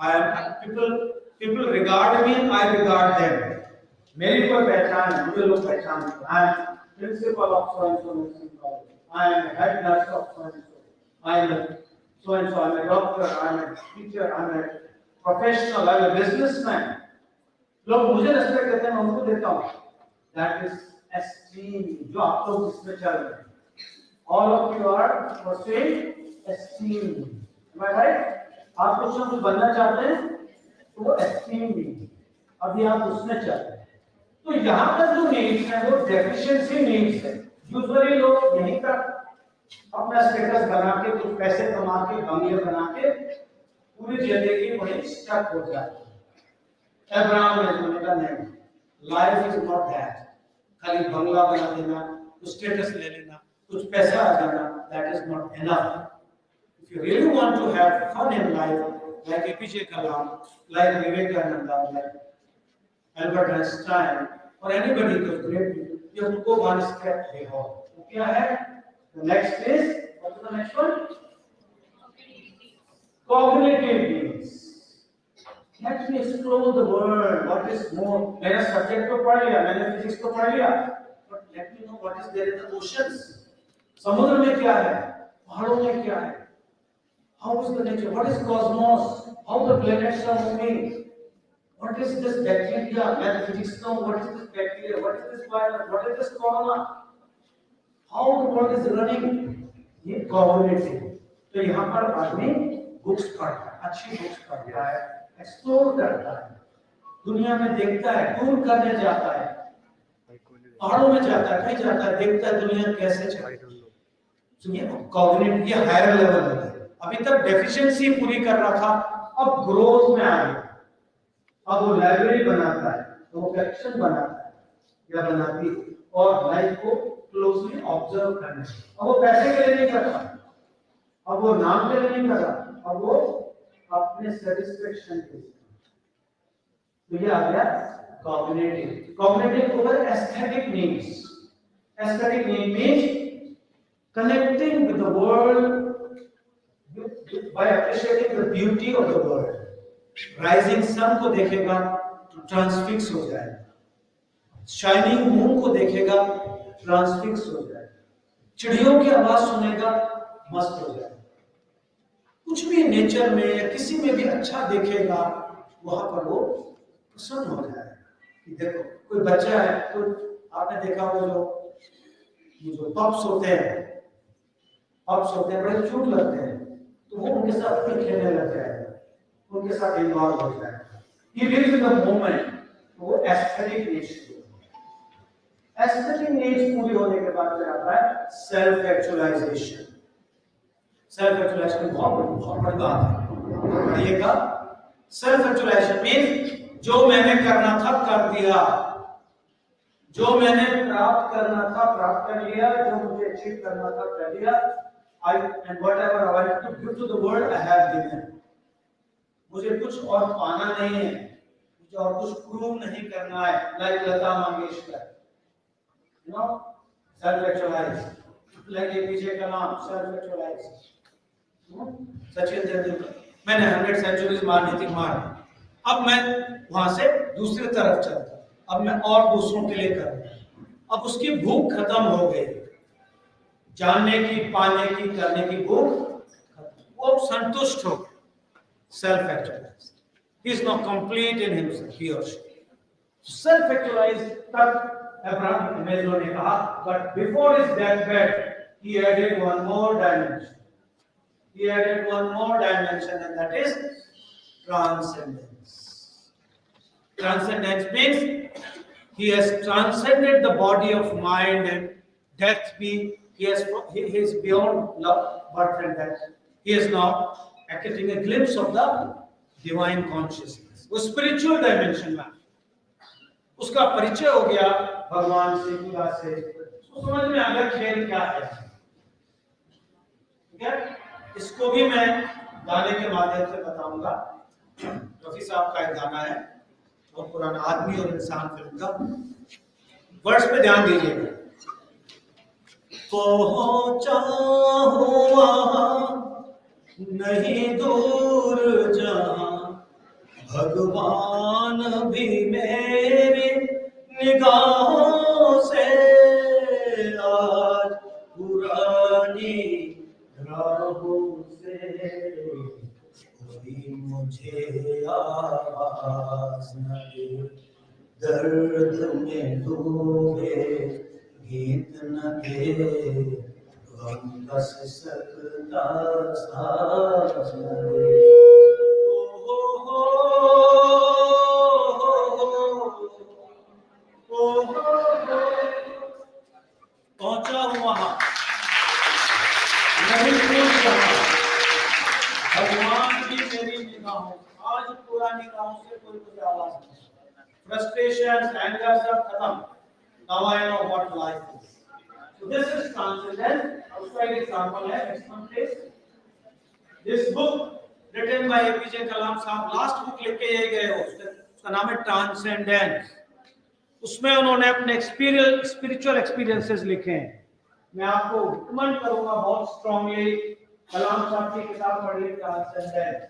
I people regard me, I regard them. मेरी कोई पहचान है, मुझे लोग पहचानते हैं। I am principle of so and so nursing college, I am a head nurse of so and so. I am a so and so. I am a doctor. I am a teacher. I am a professional. I am a businessman. लोग मुझे respect देते हैं, मैं उनको देता हूँ। That is esteem. जो आप लोग इसमें चल रहे हैं, all of you are pursuing esteem. Am I right? आप कुछ ना कुछ बनना चाहते हैं, तो वो esteem भी। अभी आप उसमें चल रहे हैं। तो यहाँ पर जो नीड्स है वो डेफिशिएंसी नीड्स है। यूजुअली लोग यहीं तक अपना स्टेटस बना के, कुछ पैसे कमा के, बंगले बना के पूरी जिंदगी वहीं स्टक हो जाते हैं। अब्राहम ने कहा नहीं, लाइफ इज नॉट दैट, खाली बंगला बना देना, कुछ स्टेटस ले लेना, कुछ पैसा आ जाना, that is not enough. If you really want to have fun in life, like APJ Kalam, like Vivekananda, like Albert Einstein, or anybody who is great, you have to go one step beyond. क्या है? The next is, what is the next one? Cognitive needs. Let me explore the world. What is more? मैंने subject को पढ़ लिया, मैंने physics को पढ़ लिया, but let me know what is there in the oceans. समुद्र में क्या है? पहाड़ों में क्या है? How is the nature? What is cosmos? How the planets are moving? What is this bacteria? Math physics know what is this bacteria? What is this virus? What is this corona? How the world is running? ये cognitive. तो यहाँ पर आदमी books पढ़ता है, अच्छी books पढ़ता है, एक्सप्लोर करता है, दुनिया में देखता है, टूर करने जाता है, पहाड़ों में जाता है, कहीं जाता है, देखता है दुनिया कैसे चल रही है। तो ये कॉग्निटिव, ये हायर लेवल है। अभी तक डेफिशिएंसी पूरी कर रहा था, अब ग्रोथ में आ गया। अब वो लाइब्रेरी बनाता है, तो वो कलेक्शन बनाता है या बनाती है, और लाइफ को क्लोजली ऑब्जर्व करने। अब वो पैसे के लिए नहीं करता, अब वो नाम के लिए नहीं कर रहा, अब वो अपने सेटिस्फेक्शन के लिए। तो ये आ गया cognitive. Cognitive over aesthetic needs. Aesthetic need means connecting with the world by appreciating the beauty of the world. Rising sun को देखेगा तो ट्रांसफिक्स हो जाएगा, शाइनिंग मून को देखेगा ट्रांसफिक्स हो जाएगा, चिड़ियों की आवाज सुनेगा मस्त हो जाएगा। कुछ भी नेचर में या किसी में भी अच्छा देखेगा, वहां पर वो प्रसन्न हो जाएगा। कि देखो कोई बच्चा है, तो आपने देखा वो जो पप्स होते हैं, बड़े क्यूट लगते हैं, तो वो उनके साथ भी खेलने लग जाएगा, उनके साथ इन्वॉल्व हो जाएगा। He lives in the moment. वो एस्थेटिक नीड्स। एस्थेटिक नीड्स पूरी होने के बाद फिर आता है सेल्फ एक्चुअलाइजेशन। सेल्फ एक्चुअलाइजेशन बहुत बड़ी बात है, पढ़िएगा। सेल्फ एक्चुअलाइजेशन मींस जो मैंने करना था कर दिया, जो मैंने प्राप्त करना था प्राप्त कर लिया, जो मुझे अचीव करना था कर लिया। And whatever I want to give to the world, I have given. मुझे कुछ और पाना नहीं है, मुझे और कुछ प्रूव नहीं करना है। Like Lata Mangeshkar, you know, self actualise. Like APJ Kalam, self actualise. Sachin Tendulkar, मैंने 100 सेंचुरीज मारनी थी, मार दी। अब मैं वहां से दूसरी तरफ चलता, अब मैं और दूसरों के लिए कर रहा हूं। अब उसकी भूख खत्म हो गई, जानने की, पाने की, करने की भूख, वो संतुष्ट हो गया, self actualize, he is not complete in himself, he or she. Self actualize तक अब्राहम मेजो ने कहा, but before his death bed he added one more dimension. He added one more dimension, and that is transcendence. Transcendence means he has transcended the body of mind and death. He is beyond love, birth and death. He is now getting a glimpse of the divine consciousness. वो spiritual dimension में उसका परिचय हो गया भगवान से, खुदा से। उसको समझ में आ गया खेल क्या है। ठीक है, इसको भी मैं गाने के माध्यम से बताऊंगा। रफी साहब का एक गाना है, बहुत पुराना, आदमी और इंसान फिल्म का। वर्ड्स पे ध्यान दीजिएगा। पहुंचा हुआ नहीं दूर जहां, भगवान भी मेरी निगाहों से आज पुरानी राहों से कोई मुझे आवाज न दे, दर्द में डूबे गीत न दे, गम बस सकता सांस न दे। पहुंचा हूं वहां नहीं भूल रहा, भगवान की मेरी निगाहों, आज पुरानी निगाहों से कोई मुझे आवाज नहीं, फ्रस्ट्रेशन, एंगर सब खत्म। Now I know what life is. So this is transcendence. उसका एक एग्जांपल है, next one please. This book written by APJ Kalam साहब, लास्ट बुक लिख के ये गए हो, उसका नाम है ट्रांसेंडेंस। उसमें उन्होंने अपने स्पिरिचुअल एक्सपीरियंसेस लिखे हैं। मैं आपको रिकमेंड करूंगा बहुत स्ट्रांगली, कलाम साहब की किताब पढ़िए ट्रांसेंडेंस।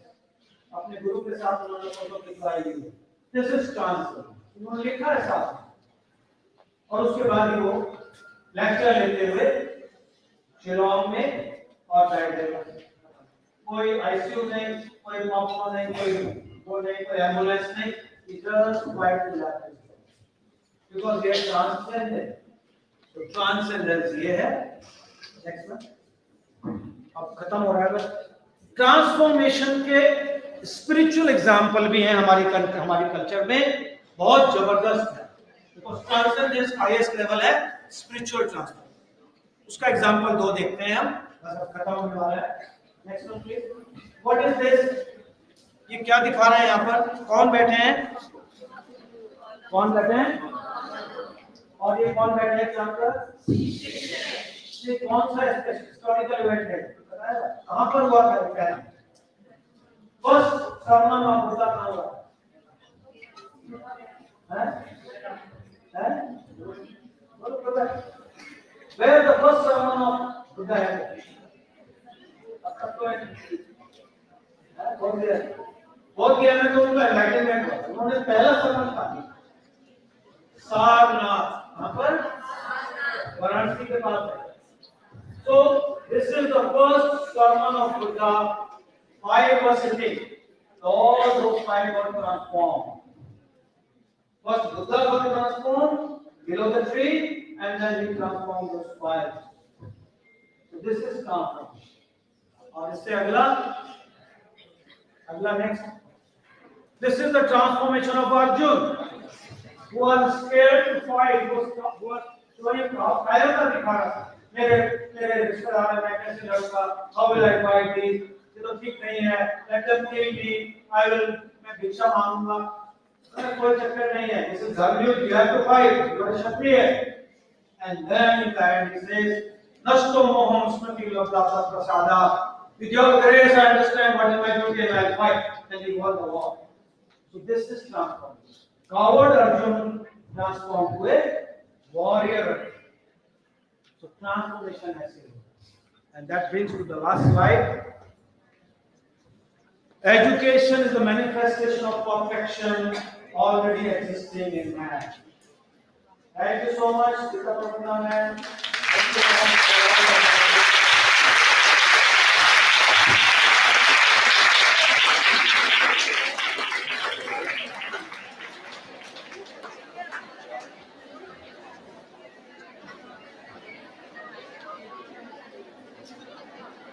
अपने गुरु के साथ उन्होंने फोटो खिंचवाई है। दिस इज ट्रांसेंडेंस, उन्होंने लिखा है साहब। और उसके बाद ही वो लेक्चर लेते हुए शिलोंग में और बैठ गए। कोई आईसीयू नहीं, कोई मॉक्सो नहीं, कोई एम्बुलेंस नहीं, जस्ट वाइट टू जाते हैं, because they are transcendent. तो ट्रांसेंडेंस ये है। नेक्स्ट वन, अब खत्म हो रहा है। ट्रांसफॉर्मेशन के स्पिरिचुअल एग्जांपल भी हैं हमारी कल्चर में, बहुत जबरदस्त है। बिकॉज़ ट्रांसेंडेंस हाईएस्ट लेवल है स्पिरिचुअल ट्रांसफॉर्मेशन। उसका एग्जांपल दो देखते हैं हम, बस अब खत्म होने वाला है। Next one please. What is this? ये क्या दिखा रहे हैं यहाँ पर? कौन बैठे हैं? कौन बैठे हैं? और ये कौन बैठे हैं यहाँ पर? ये कौन सा हिस्टोरिकल इवेंट है? कहाँ पर हुआ था? फर्स्ट सरमन ऑफ बुद्धा कहाँ हुआ? बोलो पता? Where the first sermon of Buddha happened? बहुत गया में तो उनका एनलाइटनमेंट हुआ। उन्होंने पहला सरमन कहा सारनाथ, कहाँ पर? वाराणसी के पास है। So this is the first sermon of Buddha. 5 were sitting. All those 5 were transformed. First Buddha got transformed below the tree, and then he transformed those 5. So this is transformation. और इससे अगला next. This is the transformation of Arjun, who was scared to fight, who was showing कायरता दिखा रहा था। मेरे रिश्तेदार हैं, मैं कैसे लड़ूंगा? How will I fight this? ये तो ठीक नहीं है। Let them kill me. मैं भिक्षा मांगूंगा। कोई चक्कर नहीं है। This is dharmayuddh, you have to fight. You are kshatriya. And then in the end he says, नष्टो मोहम स्मृति लब्धा प्रसादा. With your grace, I understand what is my duty and I'll fight. And he won the war. So this is transformation. Coward Arjun transformed to a warrior. So transformation has been. And that brings to the last slide. Education is the manifestation of perfection already existing in man. Thank you so much, Interprofessional man. Thank you so much for all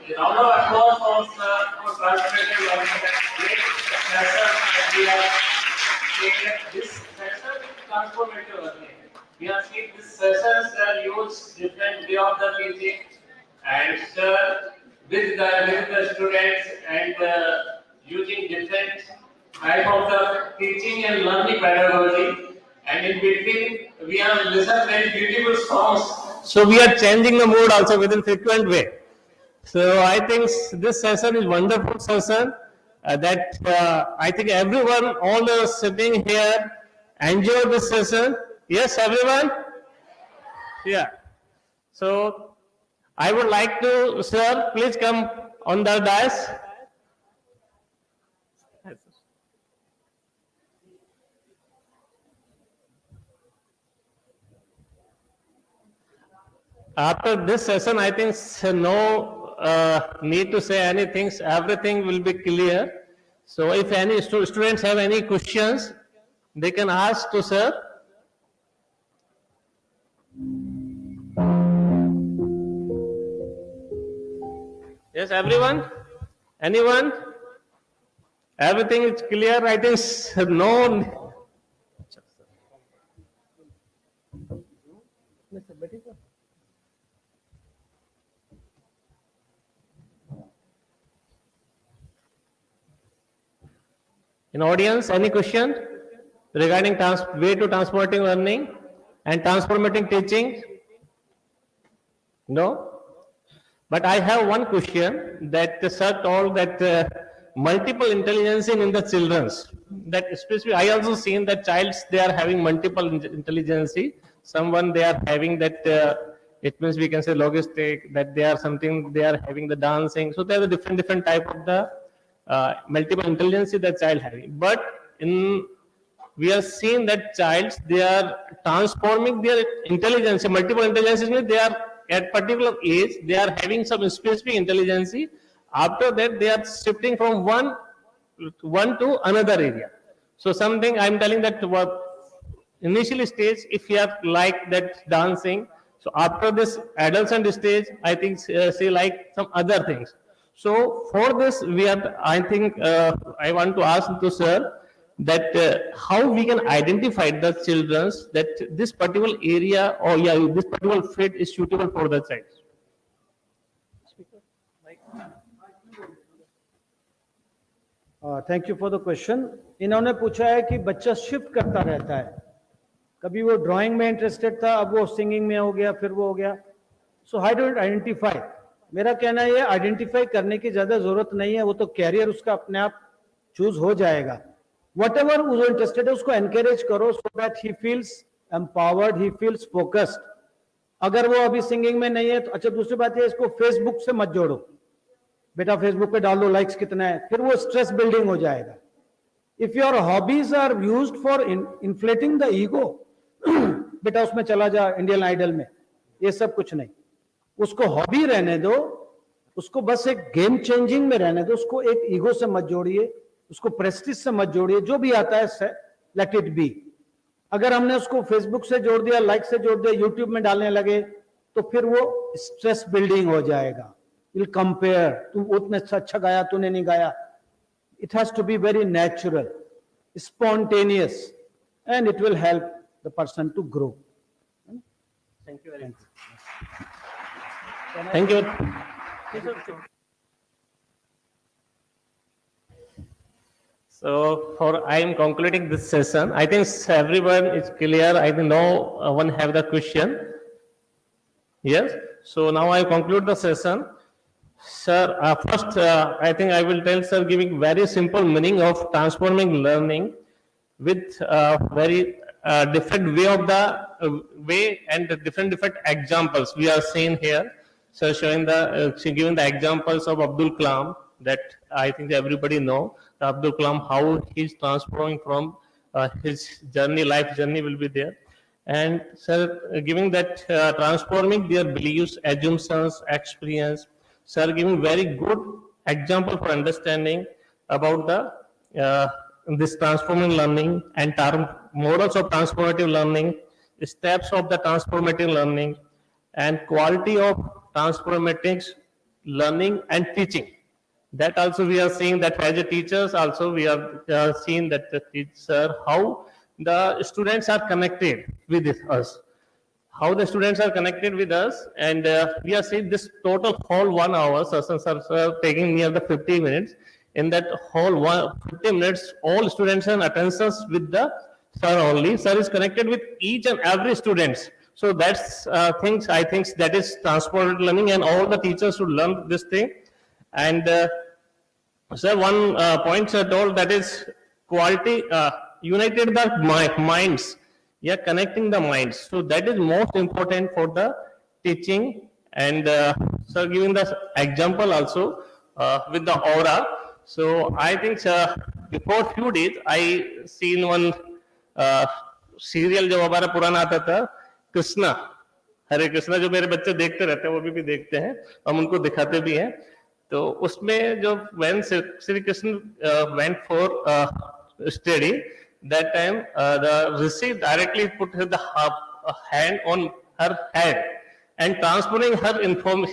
the round of applause for transformative learning. Great session, and we are seeing that this session is transformative learning. We are seeing this sessions that use different way of the teaching, and with the students and using different type of the teaching and learning pedagogy. And in between, we are listening very beautiful songs. So we are changing the mood also within frequent way. So I think this session is wonderful session that I think everyone, all the sitting here, enjoy this session. Yes, everyone? Yeah. So I would like to, sir, please come on the dais. After this session, I think no need to say anything. Everything will be clear. So if any students have any questions, they can ask to sir. Yes, everyone? Anyone? Everything is clear. I think no. In audience, any question regarding way to transformative learning and transformative teaching? No? But I have one question that sir told that multiple intelligence in the children's. That especially I also seen that childs they are having multiple intelligence. Someone they are having that it means we can say logistic, that they are something they are having the dancing. So there are different type of the multiple intelligence that child having. But we are seeing that childs they are transforming their intelligence. Multiple intelligence means they are at particular age they are having some specific intelligence. After that they are shifting from one to another area. So something I am telling that initial stage if you have like that dancing. So after this adolescent stage, I think say like some other things. So for this, I think I want to ask to sir that how we can identify the children's that this particular area or this particular fit is suitable for the child. Thank you for the question. इन्होंने पूछा है कि बच्चा shift करता रहता है, कभी वो ड्राइंग में इंटरेस्टेड था, अब वो सिंगिंग में हो गया, फिर वो हो गया. So how do identify? मेरा कहना है ये आइडेंटिफाई करने की ज्यादा जरूरत नहीं है, वो तो कैरियर उसका अपने आप चूज हो जाएगा. वट एवर वो इंटरेस्टेड है उसको एनकरेज करो so that he feels empowered, he feels focused. अगर वो अभी सिंगिंग में नहीं है तो अच्छा, दूसरी बात है इसको फेसबुक से मत जोड़ो. बेटा फेसबुक पे डाल दो लाइक्स कितना है, फिर वो स्ट्रेस बिल्डिंग हो जाएगा. If your hobbies are used for inflating the ego, बेटा उसमें चला जा इंडियन आइडल में, ये सब कुछ नहीं. उसको हॉबी रहने दो, उसको बस एक गेम चेंजिंग में रहने दो. उसको एक ईगो से मत जोड़िए, उसको प्रेस्टीज से मत जोड़िए. जो भी आता है लेट इट बी. अगर हमने उसको फेसबुक से जोड़ दिया, लाइक से जोड़ दिया, यूट्यूब में डालने लगे, तो फिर वो स्ट्रेस बिल्डिंग हो जाएगा. विल कंपेयर, तू उतने अच्छा गाया, तूने नहीं गाया. It has to be very natural, spontaneous, and it will help the person to grow. Thank you very much. Thank you. So I am concluding this session. I think everyone is clear. I think no one have the question. Yes. So now I conclude the session. Sir, first I think I will tell sir giving very simple meaning of transforming learning with very different way of the way and the different examples we are seeing here. So showing the giving the examples of Abdul Kalam, that I think everybody know, Abdul Kalam, how he's transforming from his journey, life journey will be there. And sir, giving that transforming their beliefs, assumptions, experience, sir, giving very good example for understanding about the this transforming learning and models of transformative learning, steps of the transformative learning, and quality of transformative learning and teaching. That also we are seeing that as a teachers also we are seeing that the teacher how the students are connected with us, how the students are connected with us, and we are seeing this total whole 1 hour sessions are taking near the 50 minutes. In that whole 50 minutes, all students and attentions with the sir only. Sir is connected with each and every students. So that's things I think that is transformative learning, and all the teachers should learn this thing. And sir, one point sir told that is quality, united the minds. Yeah, connecting the minds. So that is most important for the teaching. And sir, giving the example also with the aura. So I think sir, before few days I seen one serial जो हमारा पुराना आता था कृष्णा, हरे कृष्णा, जो मेरे बच्चे देखते रहते हैं, वो भी देखते हैं, हम उनको दिखाते भी हैं. तो उसमें जो when Sri Krishna went for study, that time the Rishi directly put the hand on her head and transferring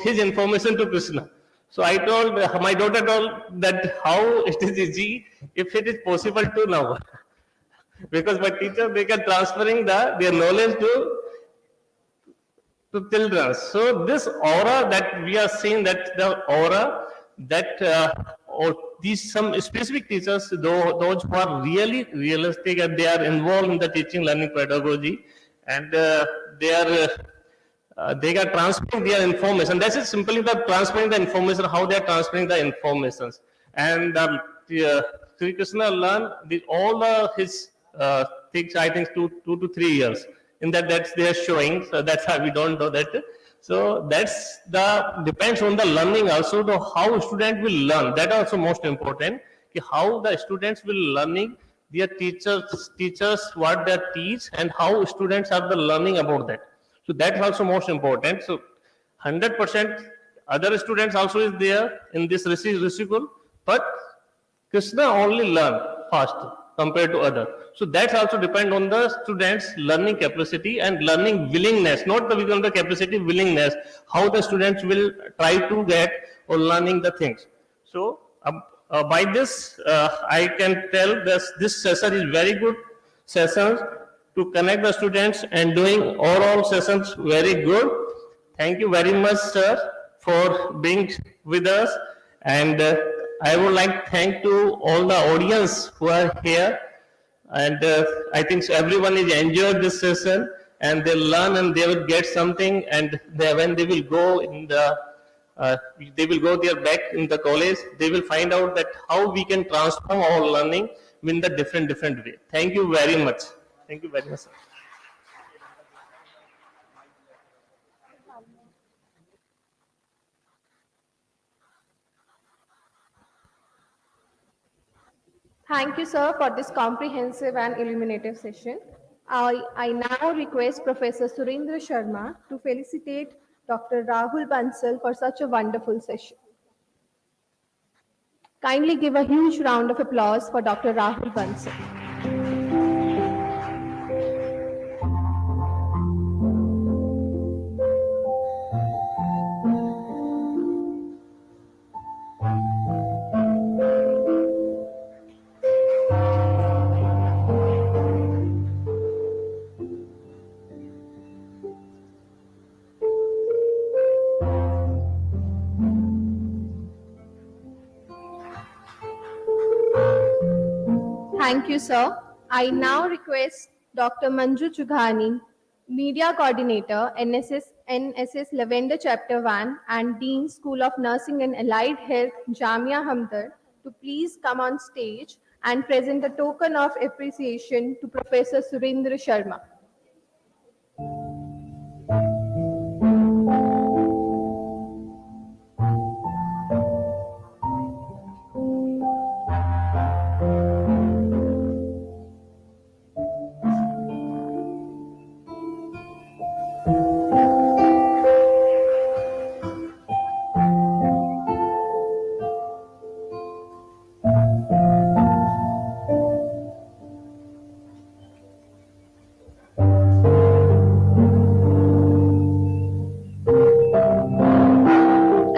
his information to Krishna. So I told my daughter told that how it is easy if it is possible to now, because my teacher they can transferring their knowledge to children. So this aura that we are seeing, that the aura that or these some specific teachers, those who are really realistic and they are involved in the teaching learning pedagogy, and they are transferring their information. That is simply the transferring the information, how they are transferring the informations. And Sri Krishna learned all his things, I think 2 to 3 years. In that's they are showing, so that's how we don't know that. So that's the depends on the learning also, to how student will learn. That also most important. How the students will learning, their teachers what they teach, and how students are the learning about that. So that's also most important. So 100% other students also is there in this Rishikul, but Krishna only learn fast compared to other. So that's also depend on the students' learning capacity and learning willingness, not the capacity, willingness, how the students will try to get or learning the things. So by this, I can tell this session is very good session to connect the students, and doing overall sessions very good. Thank you very much, sir, for being with us. And I would like to thank to all the audience who are here. And I think everyone is enjoyed this session, and they learn and they will get something. And when they will go in the they will go there back in the college, they will find out that how we can transform our learning in the different way. Thank you very much. Thank you very much, sir. Thank you, sir, for this comprehensive and illuminative session. I now request Professor Surendra Sharma to felicitate Dr. Rahul Bansal for such a wonderful session. Kindly give a huge round of applause for Dr. Rahul Bansal. Thank you, sir. I now request Dr. Manju Chughani, Media Coordinator, NSS Lavender Chapter 1 and Dean School of Nursing and Allied Health, Jamia Hamdard, to please come on stage and present a token of appreciation to Professor Surendra Sharma.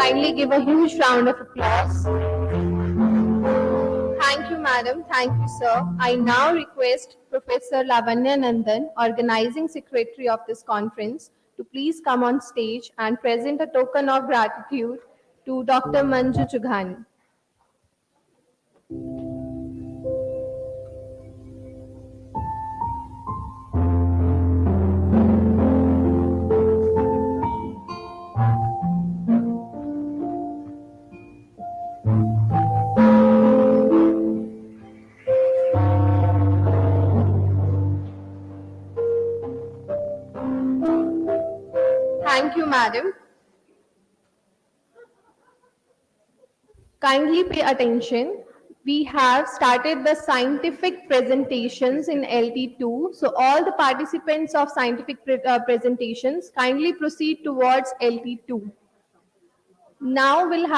Kindly give a huge round of applause. Thank you, madam. Thank you, sir. I now request Professor Lavender Nandan, organizing secretary of this conference, to please come on stage and present a token of gratitude to Dr. Manju Chughani. Thank you, madam. Kindly pay attention. We have started the scientific presentations in LT2. So all the participants of scientific presentations kindly proceed towards LT2. Now we'll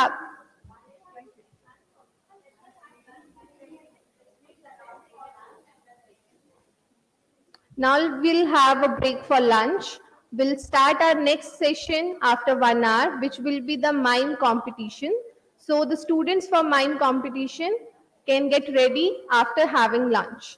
have a break for lunch. We'll start our next session after 1 hour, which will be the mime competition. So the students for mime competition can get ready after having lunch.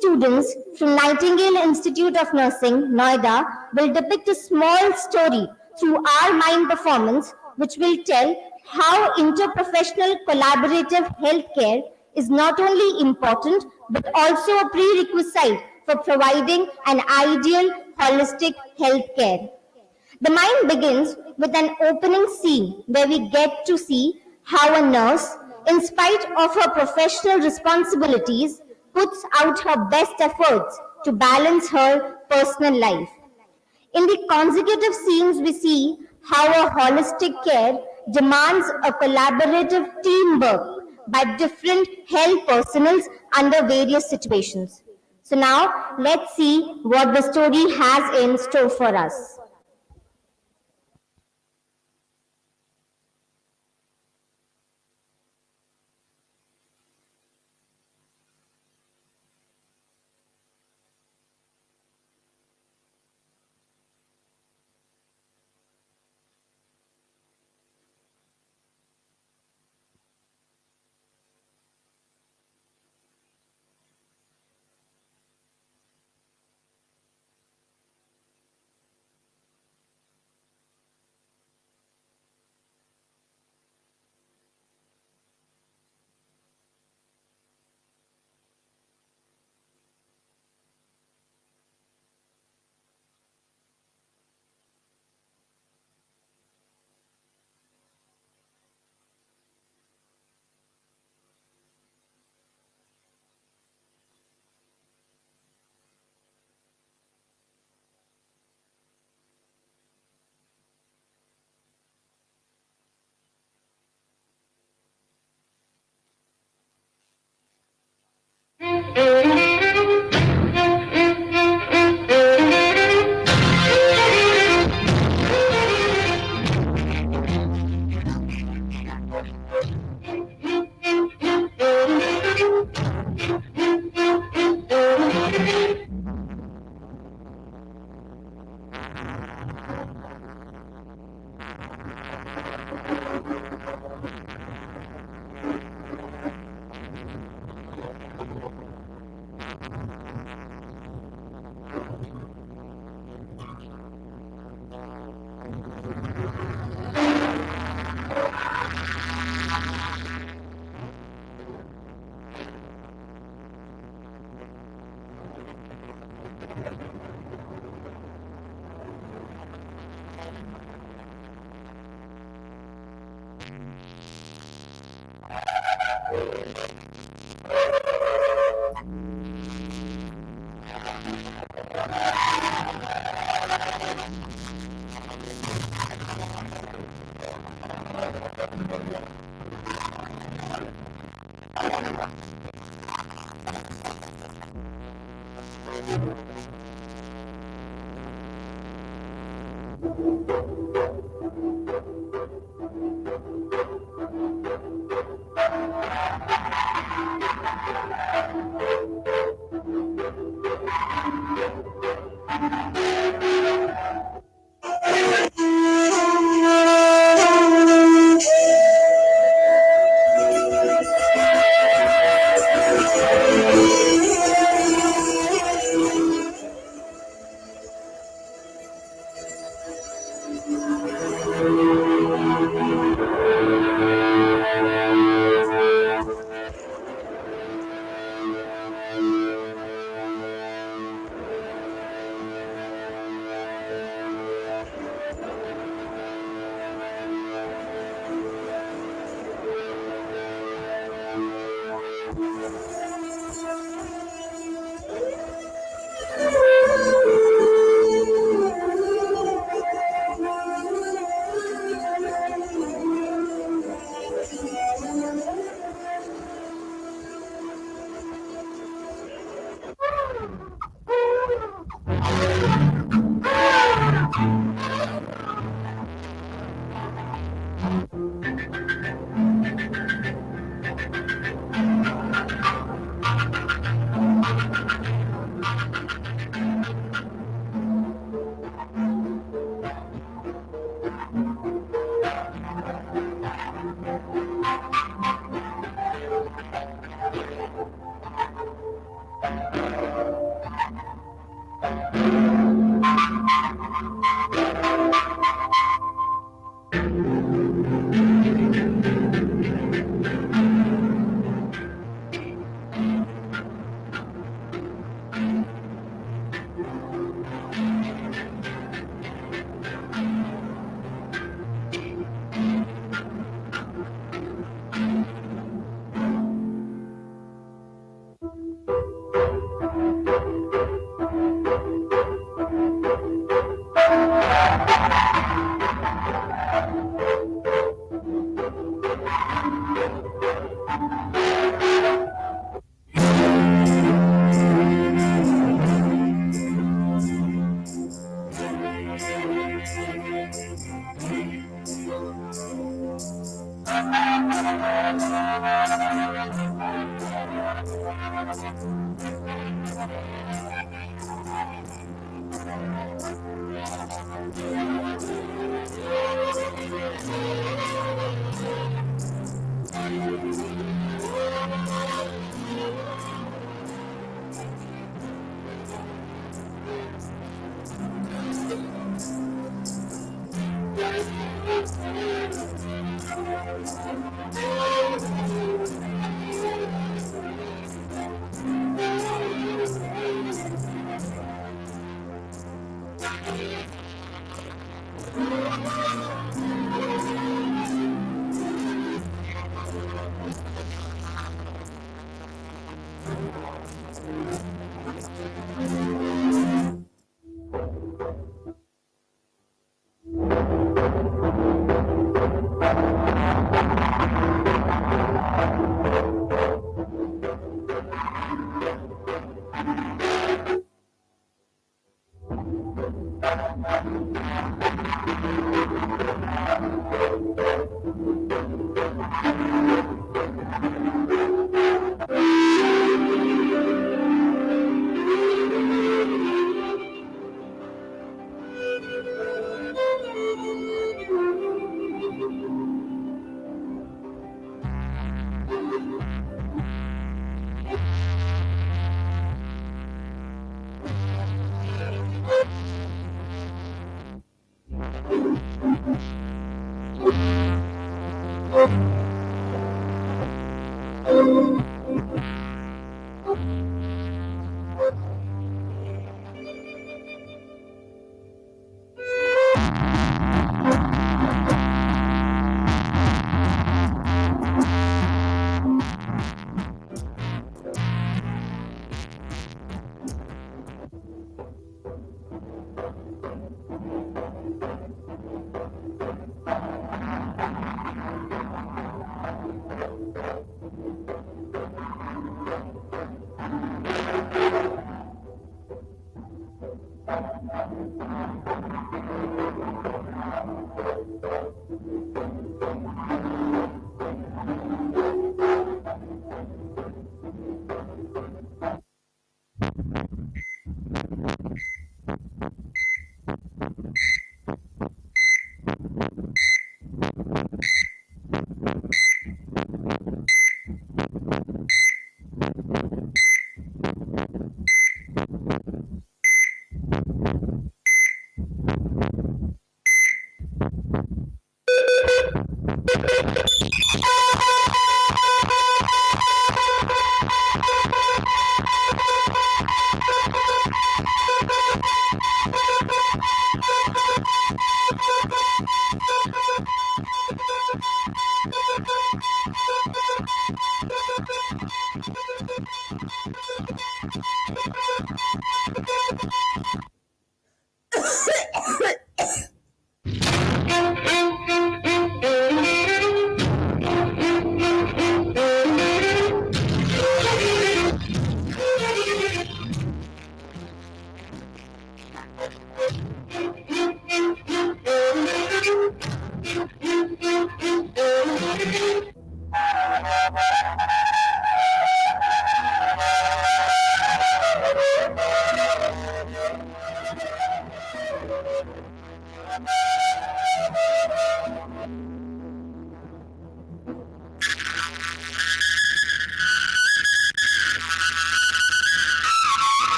students from Nightingale Institute of Nursing, Noida, will depict a small story through our mime performance, which will tell how interprofessional collaborative healthcare is not only important but also a prerequisite for providing an ideal holistic healthcare. The mime begins with an opening scene where we get to see how a nurse, in spite of her professional responsibilities, puts out her best efforts to balance her personal life. In the consecutive scenes, we see how a holistic care demands a collaborative teamwork by different health personnel under various situations. So now let's see what the story has in store for us.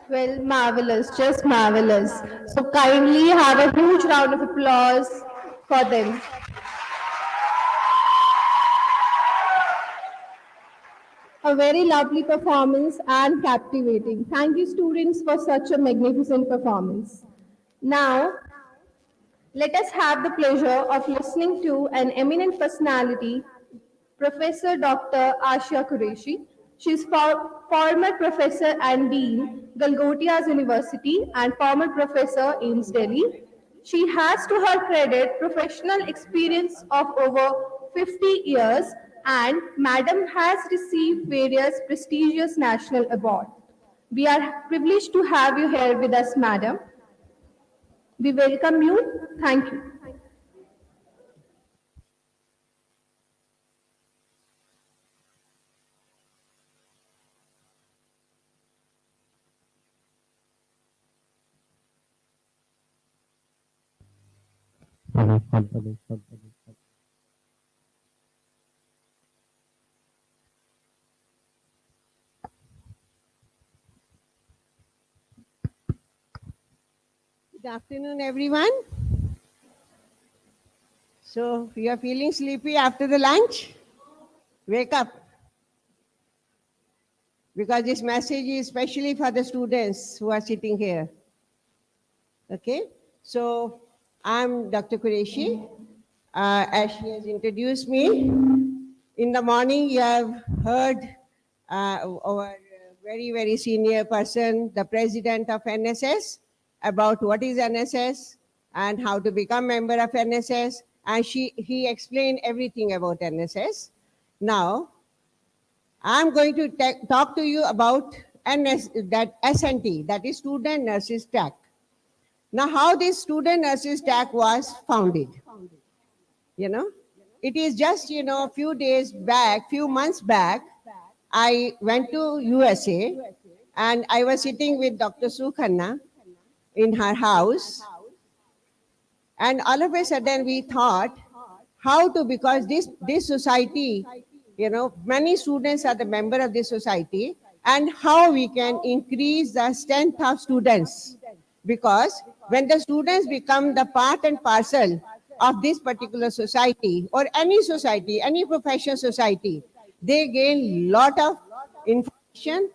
Well, marvelous, just marvelous. So kindly have a huge round of applause for them. A very lovely performance and captivating. Thank you, students, for such a magnificent performance. Now, let us have the pleasure of listening to an eminent personality, Professor Dr. Asha Qureshi. She is former professor and dean, Galgotias University, and former professor, AIMS Delhi. She has to her credit professional experience of over 50 years, and Madam has received various prestigious national awards. We are privileged to have you here with us, Madam. We welcome you. Thank you. Good afternoon, everyone. So, you are feeling sleepy after the lunch? Wake up. Because this message is especially for the students who are sitting here. Okay? So, I'm Dr. Qureshi. As she has introduced me, in the morning you have heard our very, very senior person, the president of NSS, about what is NSS and how to become member of NSS, and he explained everything about NSS. Now, I'm going to talk to you about that SNT, that is Student Nurses Track. Now, how this Student Nurses Track was founded, it is just, few months back, I went to USA and I was sitting with Dr. Sukhanna in her house. And all of a sudden we thought how to, because this society, many students are the member of this society, and how we can increase the strength of students. Because when the students become the part and parcel of this particular society or any society, any professional society, they gain lot of information,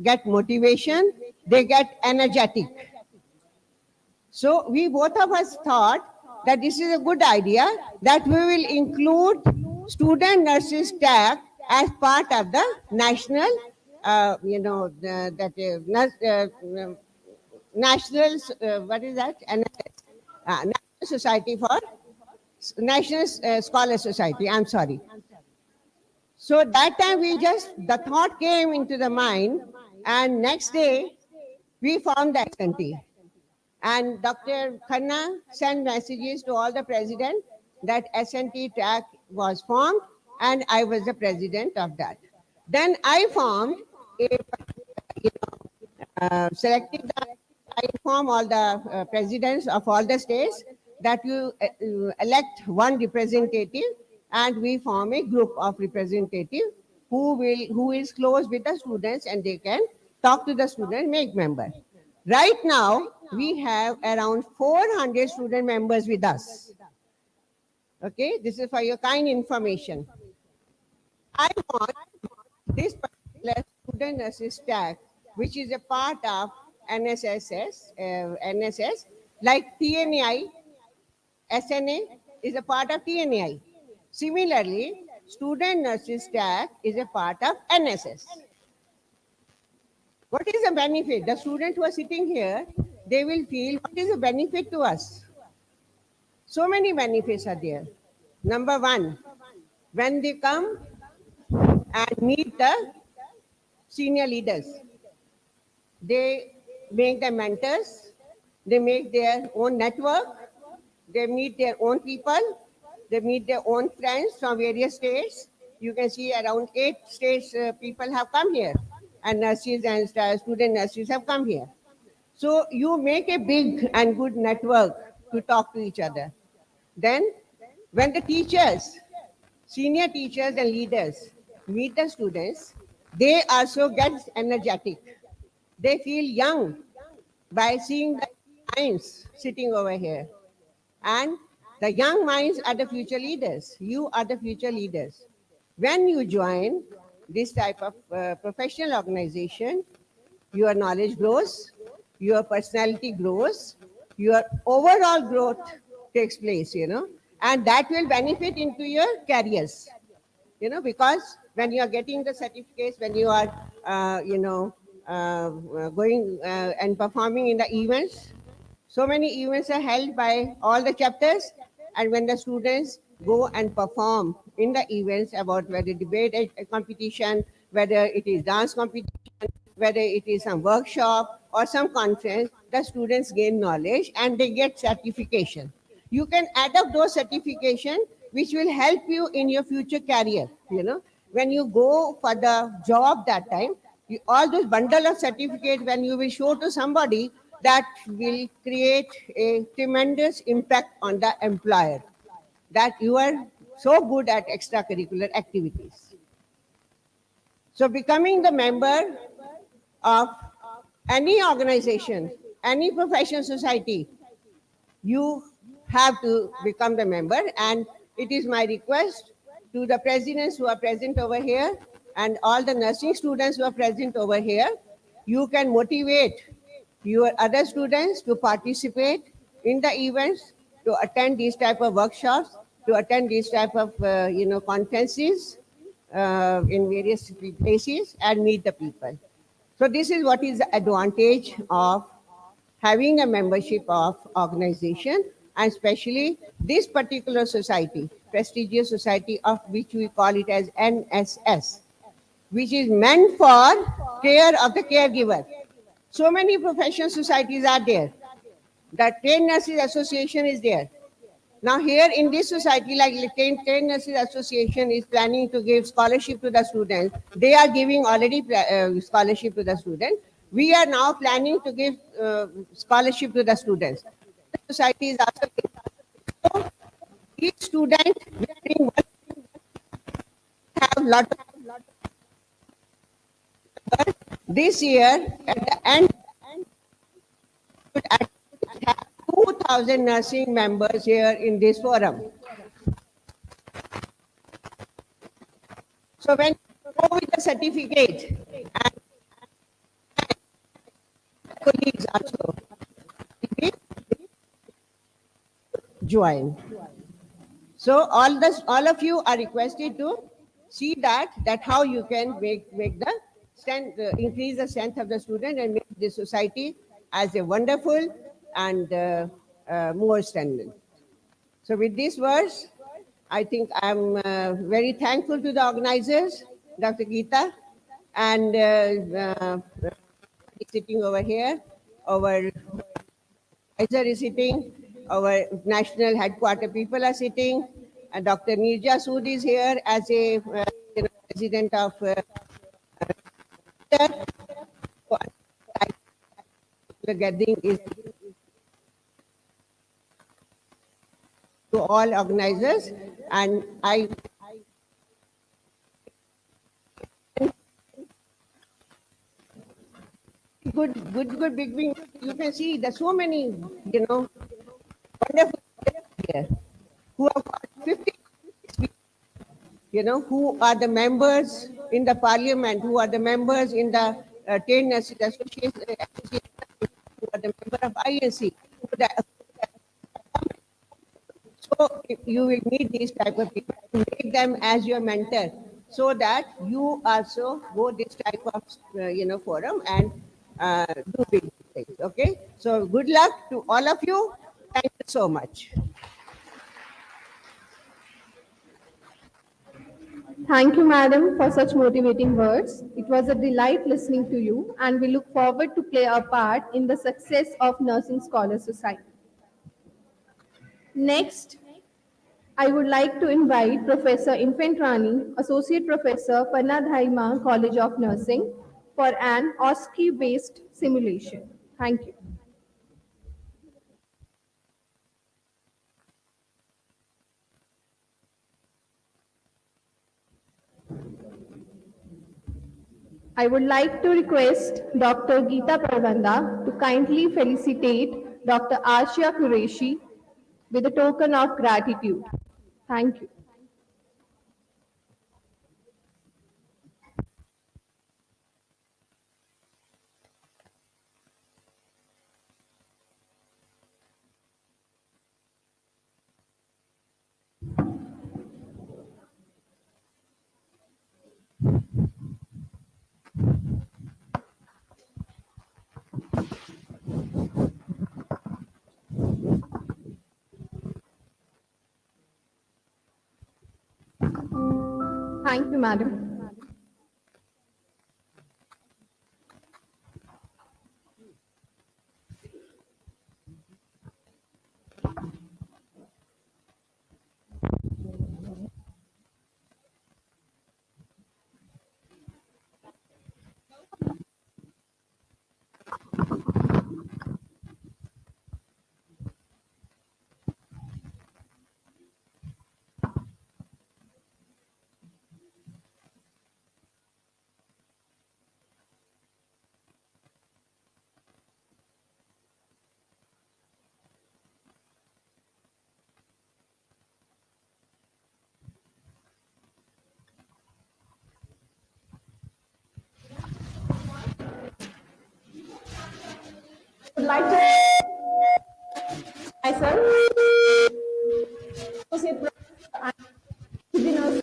get motivation, they get energetic. So we both of us thought that this is a good idea, that we will include student nurses tag as part of the national, national, what is that? National Society for National Scholar Society. I'm sorry. So that time the thought came into the mind, and next day we formed the SNT. And Dr. Khanna sent messages to all the presidents that SNT track was formed, and I was the president of that. Then I formed I inform all the presidents of all the states that you elect one representative, and we form a group of representatives who is close with the students, and they can talk to the students, make members. Right now, we have around 400 student members with us. Okay, this is for your kind information. I want this particular student nurses tag, which is a part of NSS, like TNI, SNA is a part of TNI. Similarly, student nurses tag is a part of NSS. What is the benefit? The students who are sitting here, they will feel what is the benefit to us. So many benefits are there. Number one, when they come and meet the senior leaders, they make them mentors, they make their own network, they meet their own people, they meet their own friends from various states. You can see around 8 states people have come here, and nurses and student nurses have come here. So you make a big and good network to talk to each other. Then when the teachers, senior teachers and leaders meet the students, they also get energetic. They feel young by seeing the minds sitting over here. And the young minds are the future leaders. You are the future leaders. When you join this type of professional organization, your knowledge grows, your personality grows, your overall growth takes place, and that will benefit into your careers, because when you are getting the certificates, when you are, going and performing in the events, So many events are held by all the chapters, and when the students go and perform in the events, about whether debate competition, whether it is dance competition, whether it is some workshop or some conference, the students gain knowledge and they get certification. You can add up those certification which will help you in your future career. When you go for the job that time, all those bundle of certificate, when you will show to somebody, that will create a tremendous impact on the employer, that you are so good at extracurricular activities. So becoming the member of any organization, any professional society, you have to become the member. And it is my request to the presidents who are present over here and all the nursing students who are present over here, you can motivate your other students to participate in the events, to attend these type of workshops, to attend these type of conferences in various places and meet the people. So this is what is the advantage of having a membership of organization, and especially this particular society, prestigious society, of which we call it as NSS, which is meant for care of the caregiver. So many professional societies are there. The Trained Nurses Association is there. Now here in this society, like Trained Nurses Association is planning to give scholarship to the students. They are giving already scholarship to the students. We are now planning to give scholarship to the students. The society is also giving. So each student will have lot of this year at the end should have 2,000 nursing members here in this forum. So when you go with the certificate, and colleagues also join. So all of you are requested to see that how you can make the strength, increase the strength of the student and make the society as a wonderful and more strengthened. So with these words, I think I'm very thankful to the organizers, Dr. Geeta, and sitting over here, our advisor is sitting, our national headquarter people are sitting, and Dr. Nirja Sood is here as a president of the gathering is to all organizers, and I good big wing. You can see there's so many wonderful here who have got 50 who are the members in the parliament, who are the members in the Trained Nurses Association, who are the member of INC. So you will meet these type of people, make them as your mentor, so that you also go this type of forum and do big things. Okay. So good luck to all of you. Thank you so much. Thank you, madam, for such motivating words. It was a delight listening to you, and we look forward to play our part in the success of Nursing Scholars Society. Next, I would like to invite Professor Infantrani, Associate Professor, Panadhaima College of Nursing, for an OSCE-based simulation. Thank you. I would like to request Dr. Geeta Parvanda to kindly felicitate Dr. Ashia Qureshi with a token of gratitude. Thank you. Thank you, madam. Would like to myself, associate professor and engineers,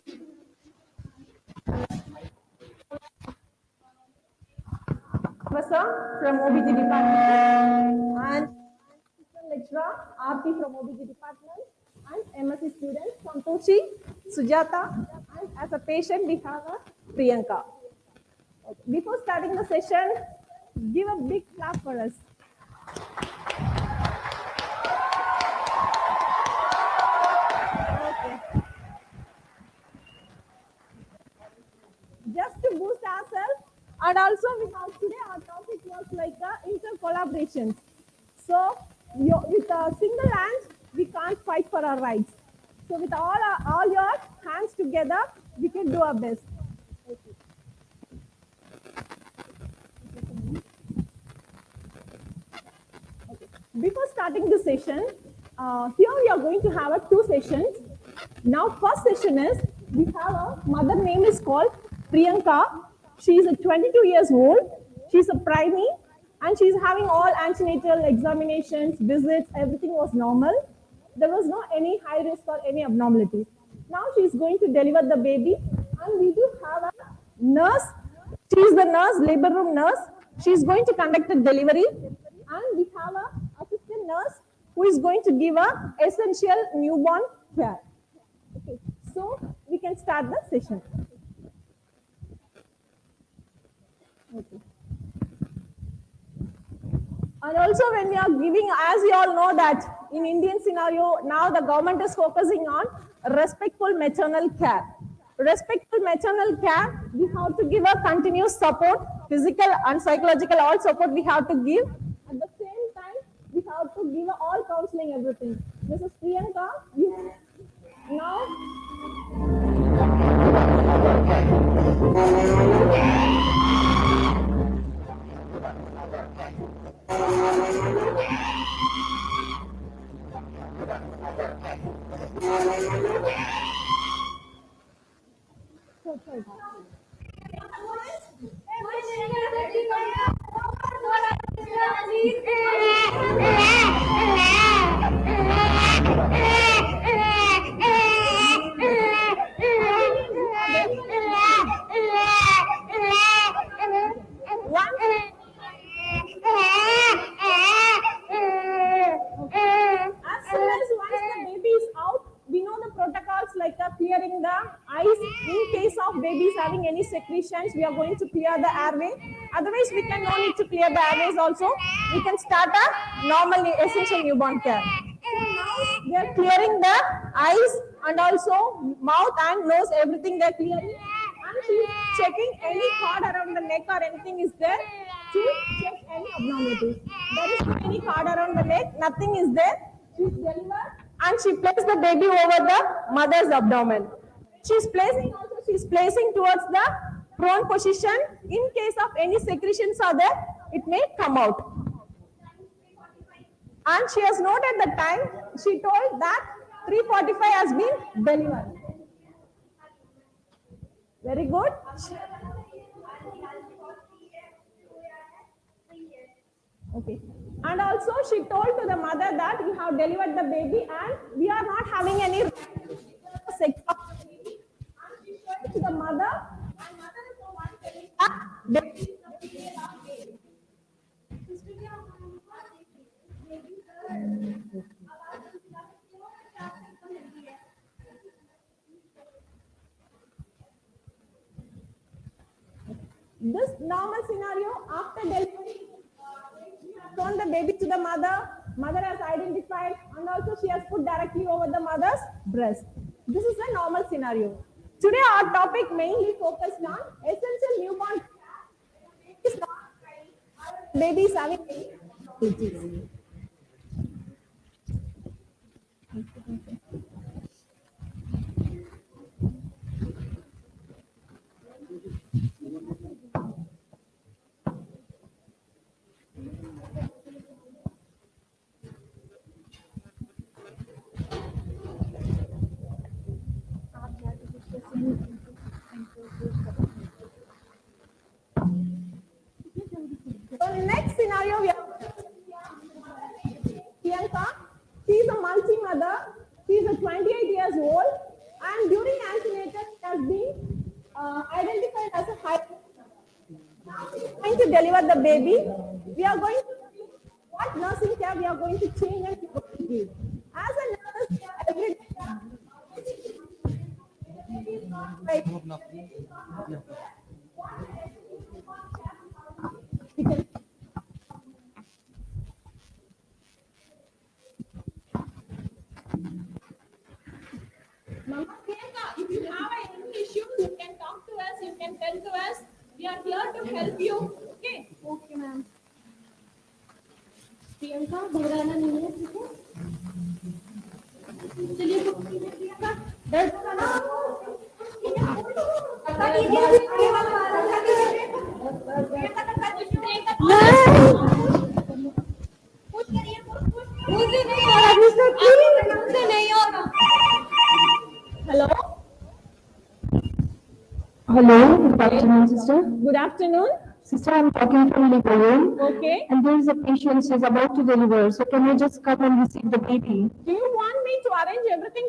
professor from OBG department and assistant lecturer RP from OBG department and MSc student Santoshi, Sujata, and as a patient we have a Priyanka. Okay. Before starting the session, give a big clap for us. Just to boost ourselves, and also we have today our topic was like inter-collaborations. So with a single hand we can't fight for our rights. So with all your hands together we can do our best. Okay. Before starting the session, here we are going to have two sessions. Now first session is, we have a mother name is called Priyanka. She is 22 years old. She's a primary and she's having all antenatal examinations, visits, everything was normal. There was no any high risk or any abnormalities. Now she's going to deliver the baby and we do have a nurse. She's the nurse, labor room nurse. She's going to conduct the delivery and we have a assistant nurse who is going to give a essential newborn care. Okay, so we can start the session. Okay. And also when we are giving, as you all know that in Indian scenario, now the government is focusing on respectful maternal care. Respectful maternal care, we have to give a continuous support, physical and psychological, all support we have to give. At the same time, we have to give all counseling, everything. Mrs. Priyanka, you now. Clearing the eyes. In case of babies having any secretions, we are going to clear the airway. Otherwise, we can no need to clear the airways also. We can start a normal essential newborn care. So now they are clearing the eyes and also mouth and nose, everything they are clearing. And she is checking any cord around the neck or anything is there to check any abnormalities. There is no any cord around the neck, nothing is there. She is delivered and she placed the baby over the mother's abdomen. She's placing towards the prone position. In case of any secretions are there, it may come out. And she has noted the time. She told that 3:45 has been delivered. Very good. Okay. And also she told to the mother that you have delivered the baby and we are not having any sex. And she showed to the mother, and mother is the one telling This normal scenario after delivery, we have thrown the baby to the mother. Mother has identified, and also she has put directly over the mother's breast. This is a normal scenario. Today our topic mainly focused on essential newborn babies having disabilities. So next scenario we have Priyanka. She is a multi-mother. She is a 28 years old, and during antenatal she has been identified as a high. Now she is going to deliver the baby. We are going to see what nursing care we are going to change and give. As a nurse, every day like we can Mama Priyanka, if you have any issues, you can talk to us, you can tell to us. We are here to help you. Okay? Okay, ma'am. Priyanka, घबराना नहीं है, ठीक है? चलिए प्रियंका, दर्द हो रहा Hello. Hello, good afternoon, sister. Good afternoon. Sister, I'm talking from labor room. Okay. And there is a patient, she's about to deliver. So can you just come and receive the baby? Do you want me to arrange everything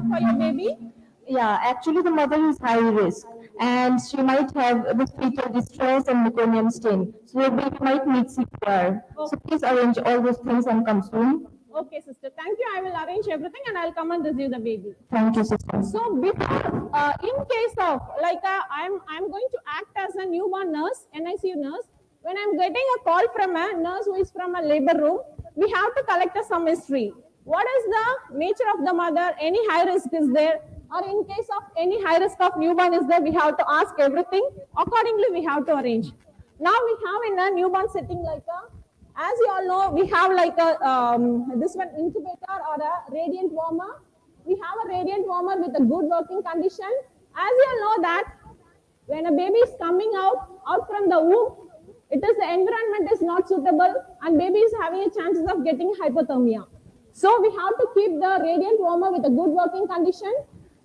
for your baby? Yeah, actually the mother is high risk and she might have the fetal distress and meconium stain. So your baby might need CPR. So please arrange all those things and come soon. Okay, sister. Thank you. I will arrange everything and I'll come and receive the baby. Thank you, sister. So before, in case of I'm going to act as a newborn nurse, NICU nurse. When I'm getting a call from a nurse who is from a labor room, we have to collect some history. What is the nature of the mother? Any high risk is there? Or in case of any high risk of newborn is there, we have to ask everything. Accordingly, we have to arrange. Now we have in a newborn setting as you all know, we have this one incubator or a radiant warmer. We have a radiant warmer with a good working condition. As you all know that when a baby is coming out from the womb, the environment is not suitable and baby is having a chances of getting hypothermia. So we have to keep the radiant warmer with a good working condition.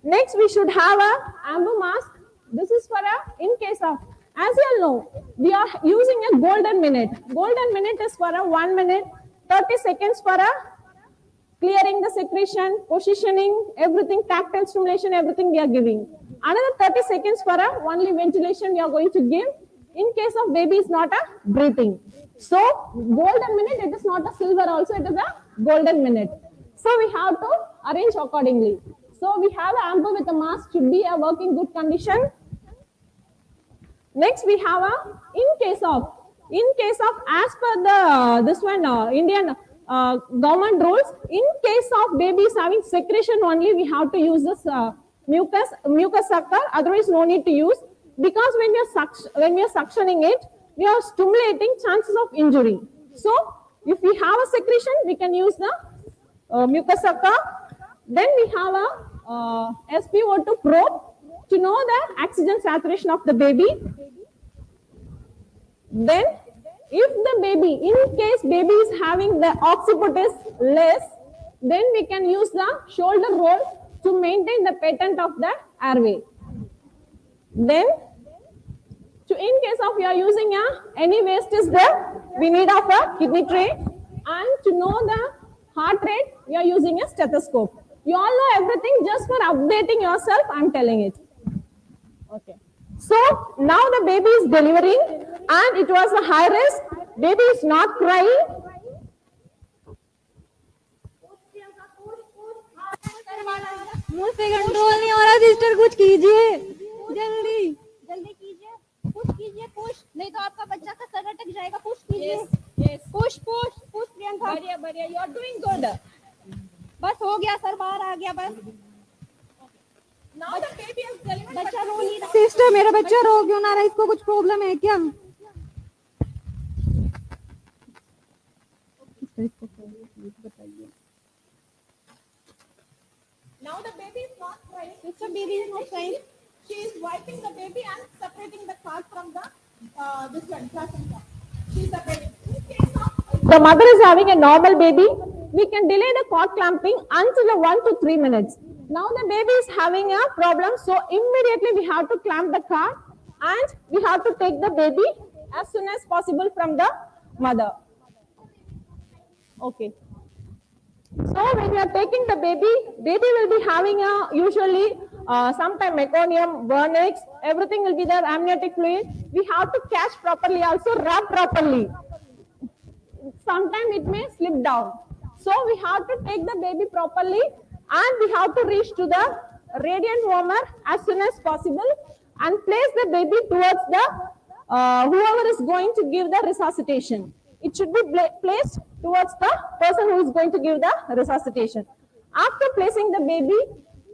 Next, we should have a amber mask. This is for in case of, as you all know, we are using a golden minute. Golden minute is for 1 minute, 30 seconds for clearing the secretion, positioning, everything, tactile stimulation, everything we are giving. Another 30 seconds for only ventilation we are going to give in case of baby is not breathing. So, golden minute, it is not a silver also, it is a golden minute. So, we have to arrange accordingly. So, we have an amber with a mask should be a working good condition. Next, we have in case of as per the Indian government rules, in case of babies having secretion only, we have to use this mucus sucker. Otherwise, no need to use, because when we are suctioning it, we are stimulating chances of injury. So, if we have a secretion, we can use the mucus sucker. Then we have a SpO2 probe to know the oxygen saturation of the baby. Then, if the baby, in case baby is having the occiput is less, then we can use the shoulder roll to maintain the patent of the airway. Then, in case of you are using any waste is there, we need of a kidney tray, and to know the heart rate, we are using a stethoscope. You all know everything, just for updating yourself, I am telling it. Okay. So, now the baby is delivering and it was a high risk. Baby is not crying. मुझसे control नहीं हो रहा sister, कुछ कीजिए जल्दी जल्दी कीजिए, कुछ बैठ जाएगा. Push कीजिए. Yes. Push प्रियंका. बढ़िया. You are doing good. बस हो गया सर, बाहर आ गया बस. Now the baby is delivered. बच्चा रो नहीं रहा. सिस्टर, मेरा बच्चा रो क्यों ना रहा? इसको कुछ प्रॉब्लम है क्या? Now the baby is not crying. Sister, baby is not crying. She is wiping the baby and separating the card from the this one, plastic card. She is separating. In case of the mother is having a normal baby, we can delay the cord clamping until 1 to 3 minutes. Now the baby is having a problem, so immediately we have to clamp the cord and we have to take the baby as soon as possible from the mother. Okay. So when we are taking the baby will be having a usually sometime meconium, vernix, everything will be there, amniotic fluid. We have to catch properly, also rub properly. Sometime it may slip down. So we have to take the baby properly and we have to reach to the radiant warmer as soon as possible and place the baby towards the whoever is going to give the resuscitation. It should be placed towards the person who is going to give the resuscitation. After placing the baby,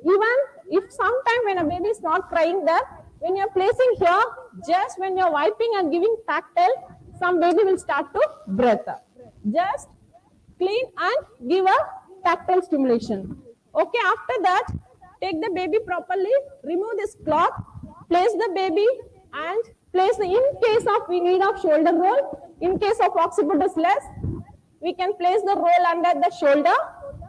even if sometime when a baby is not crying there, when you are placing here, just when you are wiping and giving tactile, some baby will start to breathe. Just clean and give a tactile stimulation. Okay, after that, take the baby properly, remove this cloth, place the baby and place in case of we need of shoulder roll. In case of occiput is less, we can place the roll under the shoulder.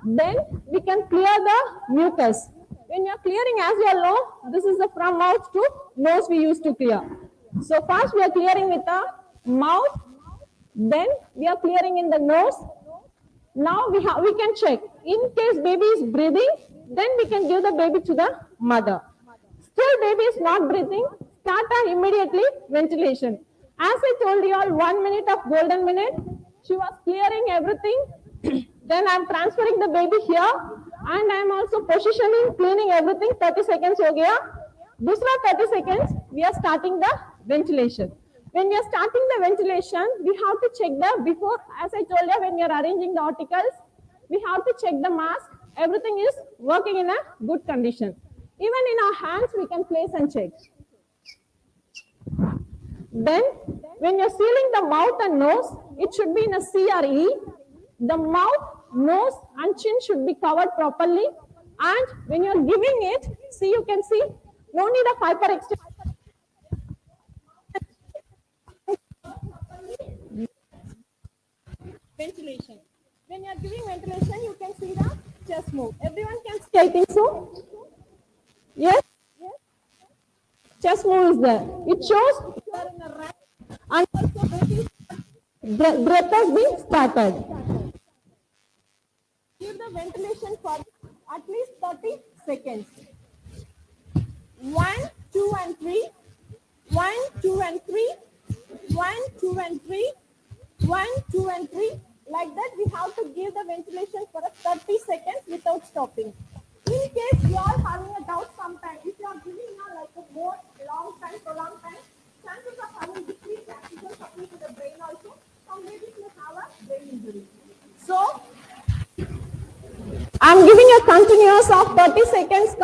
Then we can clear the mucus. When you are clearing, as you all know, this is the from mouth to nose we used to clear. So first we are clearing with the mouth, then we are clearing in the nose. Now we can check. In case baby is breathing, then we can give the baby to the mother. Still baby is not breathing, start immediately ventilation. As I told you all, 1 minute of golden minute, she was clearing everything. Then I am transferring the baby here and I am also positioning, cleaning everything. 30 seconds ho gaya. Dusra 30 seconds, we are starting the ventilation. When we are starting the ventilation, we have to check the before, as I told you, when we are arranging the articles, we have to check the mask. Everything is working in a good condition. Even in our hands, we can place and check. Then, when you're sealing the mouth and nose, it should be in a C or E. The mouth, nose and chin should be covered properly. And when you're giving it, see, you can see, no need of hyperextension. Ventilation. When you're giving ventilation, you can see the chest move. Everyone can see, I think so. Yes? Chest move is there. It shows you are in a rank and also breath has been started. Give the ventilation for at least 30 seconds. 1, 2 and 3. 1, 2 and 3. 1, 2 and 3. 1, 2 and 3. Like that, we have to give the ventilation for 30 seconds without stopping. In case you are having a doubt sometime, if you are giving like a more long time, prolonged time, chances of having decreased oxygen supply to the brain also, some babies may have a brain injury. So, I am giving a continuous of 30 seconds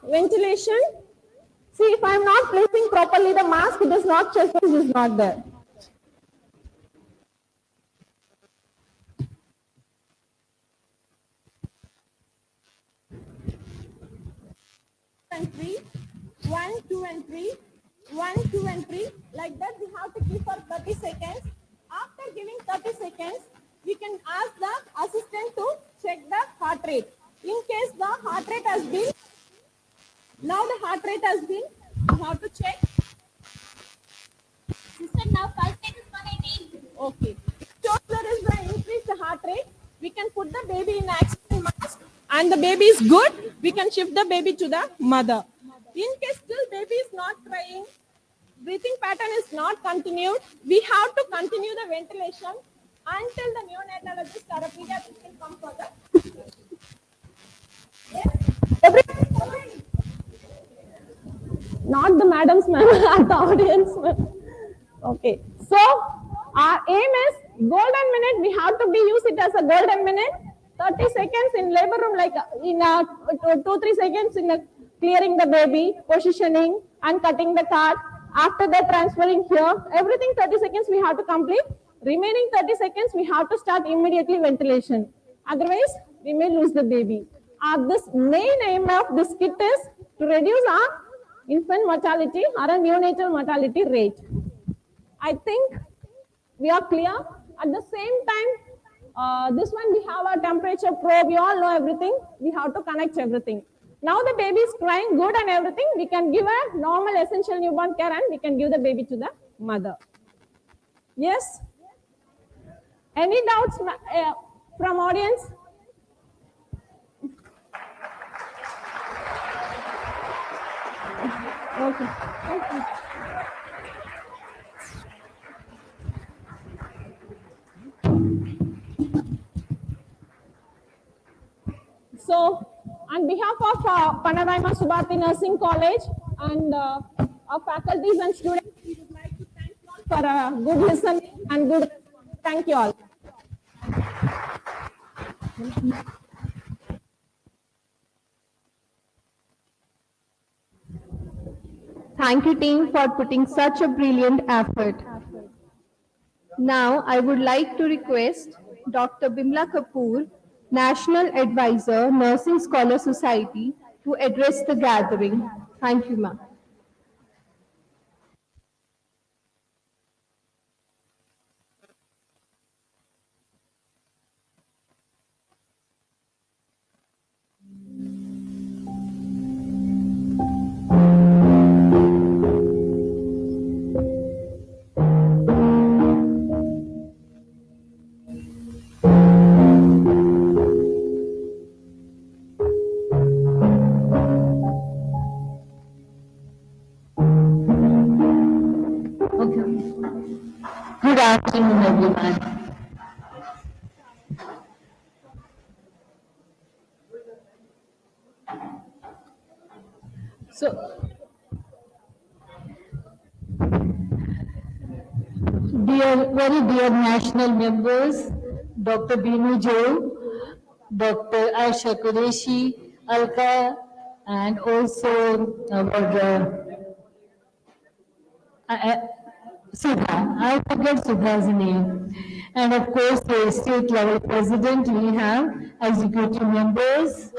ventilation. See, if I am not placing properly the mask, it is not, chest is not there. And 3, 1, 2 and 3, 1, 2 and 3, like that we have to keep for 30 seconds. After giving 30 seconds, we can ask the assistant to check the heart rate. In case the heart rate has been, now the heart rate has been, we have to check. Sister, now pulse rate is 180. Okay. So there is the increased heart rate. We can put the baby in oxygen mask. And the baby is good, we can shift the baby to the mother. In case still baby is not crying, breathing pattern is not continued, we have to continue the ventilation until the neonatologist or a pediatrician can come for the. Yes? Not the madams, ma'am, at the audience, ma'am. Okay, so Our aim is golden minute. We have to be use it as a golden minute. 30 seconds in labor room, like in 2-3 seconds in clearing the baby, positioning and cutting the card. After that, transferring here, everything 30 seconds we have to complete. Remaining 30 seconds, we have to start immediately ventilation. Otherwise, we may lose the baby. This main aim of this kit is to reduce our infant mortality or a neonatal mortality rate. I think we are clear. At the same time, this one we have a temperature probe. You all know everything. We have to connect everything. Now the baby is crying good and everything. We can give a normal essential newborn care and we can give the baby to the mother. Yes? Any doubts from audience? Okay. Okay. So, on behalf of Panorama Subharti Nursing College and our faculties and students, we would like to thank you all for a good listening and good response. Thank you all. Thank you, team, for putting such a brilliant effort. Now, I would like to request Dr. Bimla Kapoor, National Advisor, Nursing Scholar Society, to address the gathering. Thank you, ma'am. Good afternoon, everyone. So, very dear national members, Dr. Binu Jo, Dr. Aisha Qureshi, Alka, and also our Subha. I forget Subha's name. And of course, the state level president, we have executive members,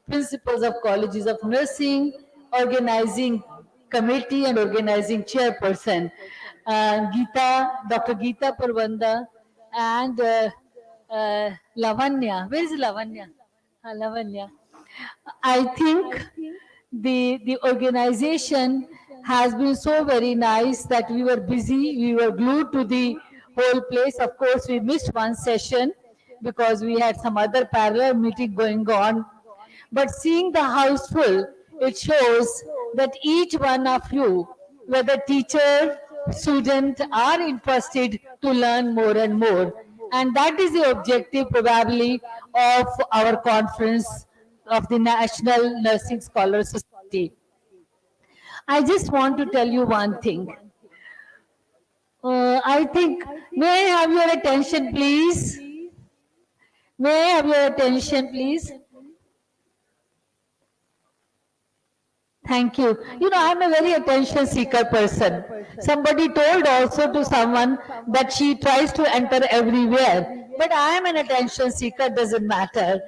principals of colleges of nursing, organizing committee and organizing chairperson, Dr. Geeta Parvanda, and Lavanya. Where is Lavanya? Lavanya. I think the organization has been so very nice that we were busy, we were glued to the whole place. Of course, we missed one session because we had some other parallel meeting going on. But seeing the house full, it shows that each one of you, whether teacher, student, are interested to learn more and more. And that is the objective probably of our conference of the National Nursing Scholars Society. I just want to tell you one thing. I think, may I have your attention, please? May I have your attention, please? Thank you. You know, I'm a very attention seeker person. Somebody told also to someone that she tries to enter everywhere. But I am an attention seeker, doesn't matter.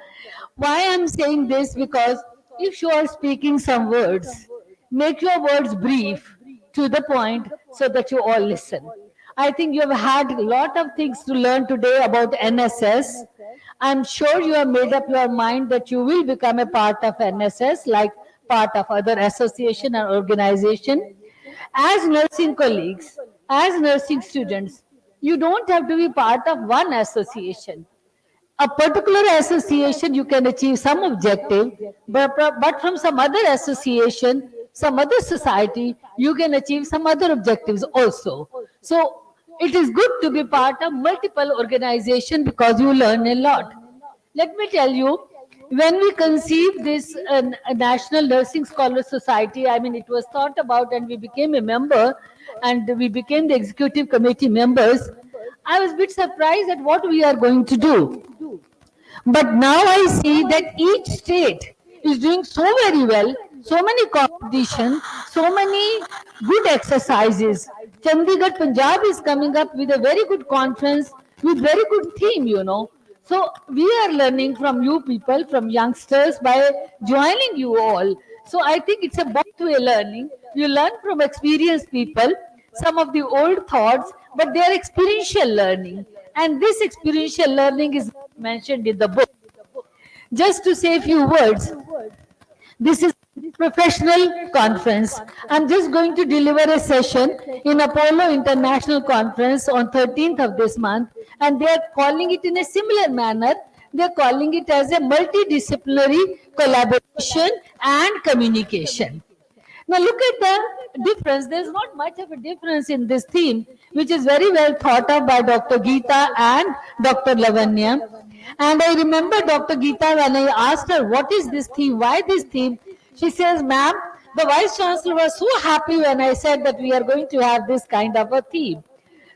Why I'm saying this? Because if you are speaking some words, make your words brief, to the point, so that you all listen. I think you have had a lot of things to learn today about NSS. I'm sure you have made up your mind that you will become a part of NSS, like part of other association and organization. As nursing colleagues, as nursing students, you don't have to be part of one association. A particular association, you can achieve some objective, but from some other association, some other society, you can achieve some other objectives also. So it is good to be part of multiple organizations because you learn a lot. Let me tell you, when we conceived this National Nursing Scholars Society, I mean, it was thought about and we became a member. and we became the executive committee members, I was a bit surprised at what we are going to do. But now I see that each state is doing so very well, so many competition, so many good exercises. Chandigarh, Punjab is coming up with a very good conference with very good theme. So we are learning from you people, from youngsters by joining you all. So I think it's a both way learning. You learn from experienced people, some of the old thoughts, but they are experiential learning. And this experiential learning is mentioned in the book. Just to say a few words, this is professional conference. I'm just going to deliver a session in Apollo International Conference on 13th of this month, and they are calling it in a similar manner. They're calling it as a multidisciplinary collaboration and communication. Now look at the difference. There's not much of a difference in this theme, which is very well thought of by Dr. Geeta and Dr. Lavanya. And I remember Dr. Geeta, when I asked her, what is this theme? Why this theme? She says, ma'am, the Vice Chancellor was so happy when I said that we are going to have this kind of a theme.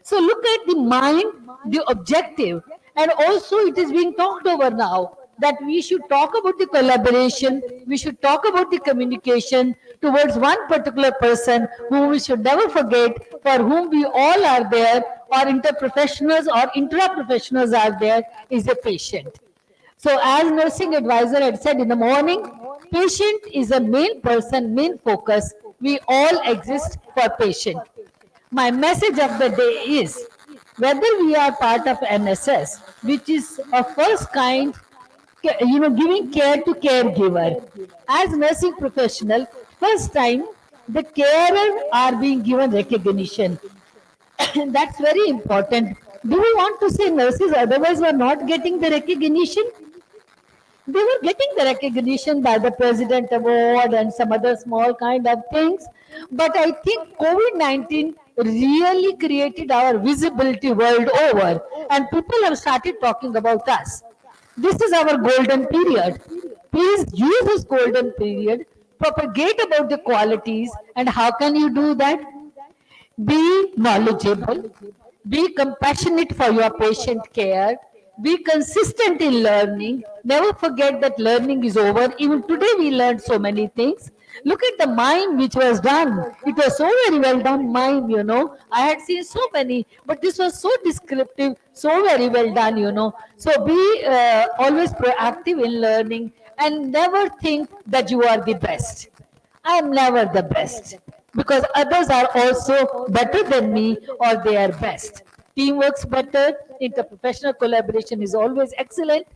So look at the mind, the objective, and also it is being talked over now that we should talk about the collaboration, we should talk about the communication towards one particular person whom we should never forget, for whom we all are there, or interprofessionals or intraprofessionals are there, is a patient. So as nursing advisor had said in the morning, patient is a main person, main focus. We all exist for patient. My message of the day is, whether we are part of NSS, which is a first kind, giving care to caregiver. As nursing professional, first time the carer are being given recognition. That's very important. Do we want to say nurses otherwise were not getting the recognition? They were getting the recognition by the President Award and some other small kind of things. But I think COVID-19 really created our visibility world over, and people have started talking about us. This is our golden period. Please use this golden period, propagate about the qualities, and how can you do that? Be knowledgeable, be compassionate for your patient care, be consistent in learning. Never forget that learning is over. Even today we learned so many things. Look at the mime which was done. It was so very well done mime. I had seen so many, but this was so descriptive, so very well done. So be always proactive in learning and never think that you are the best. I am never the best, because others are also better than me, or they are best. Teamwork's better, interprofessional collaboration is always excellent.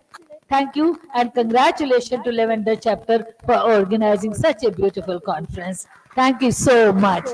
Thank you and congratulations to Lavender chapter for organizing such a beautiful conference. Thank you so much.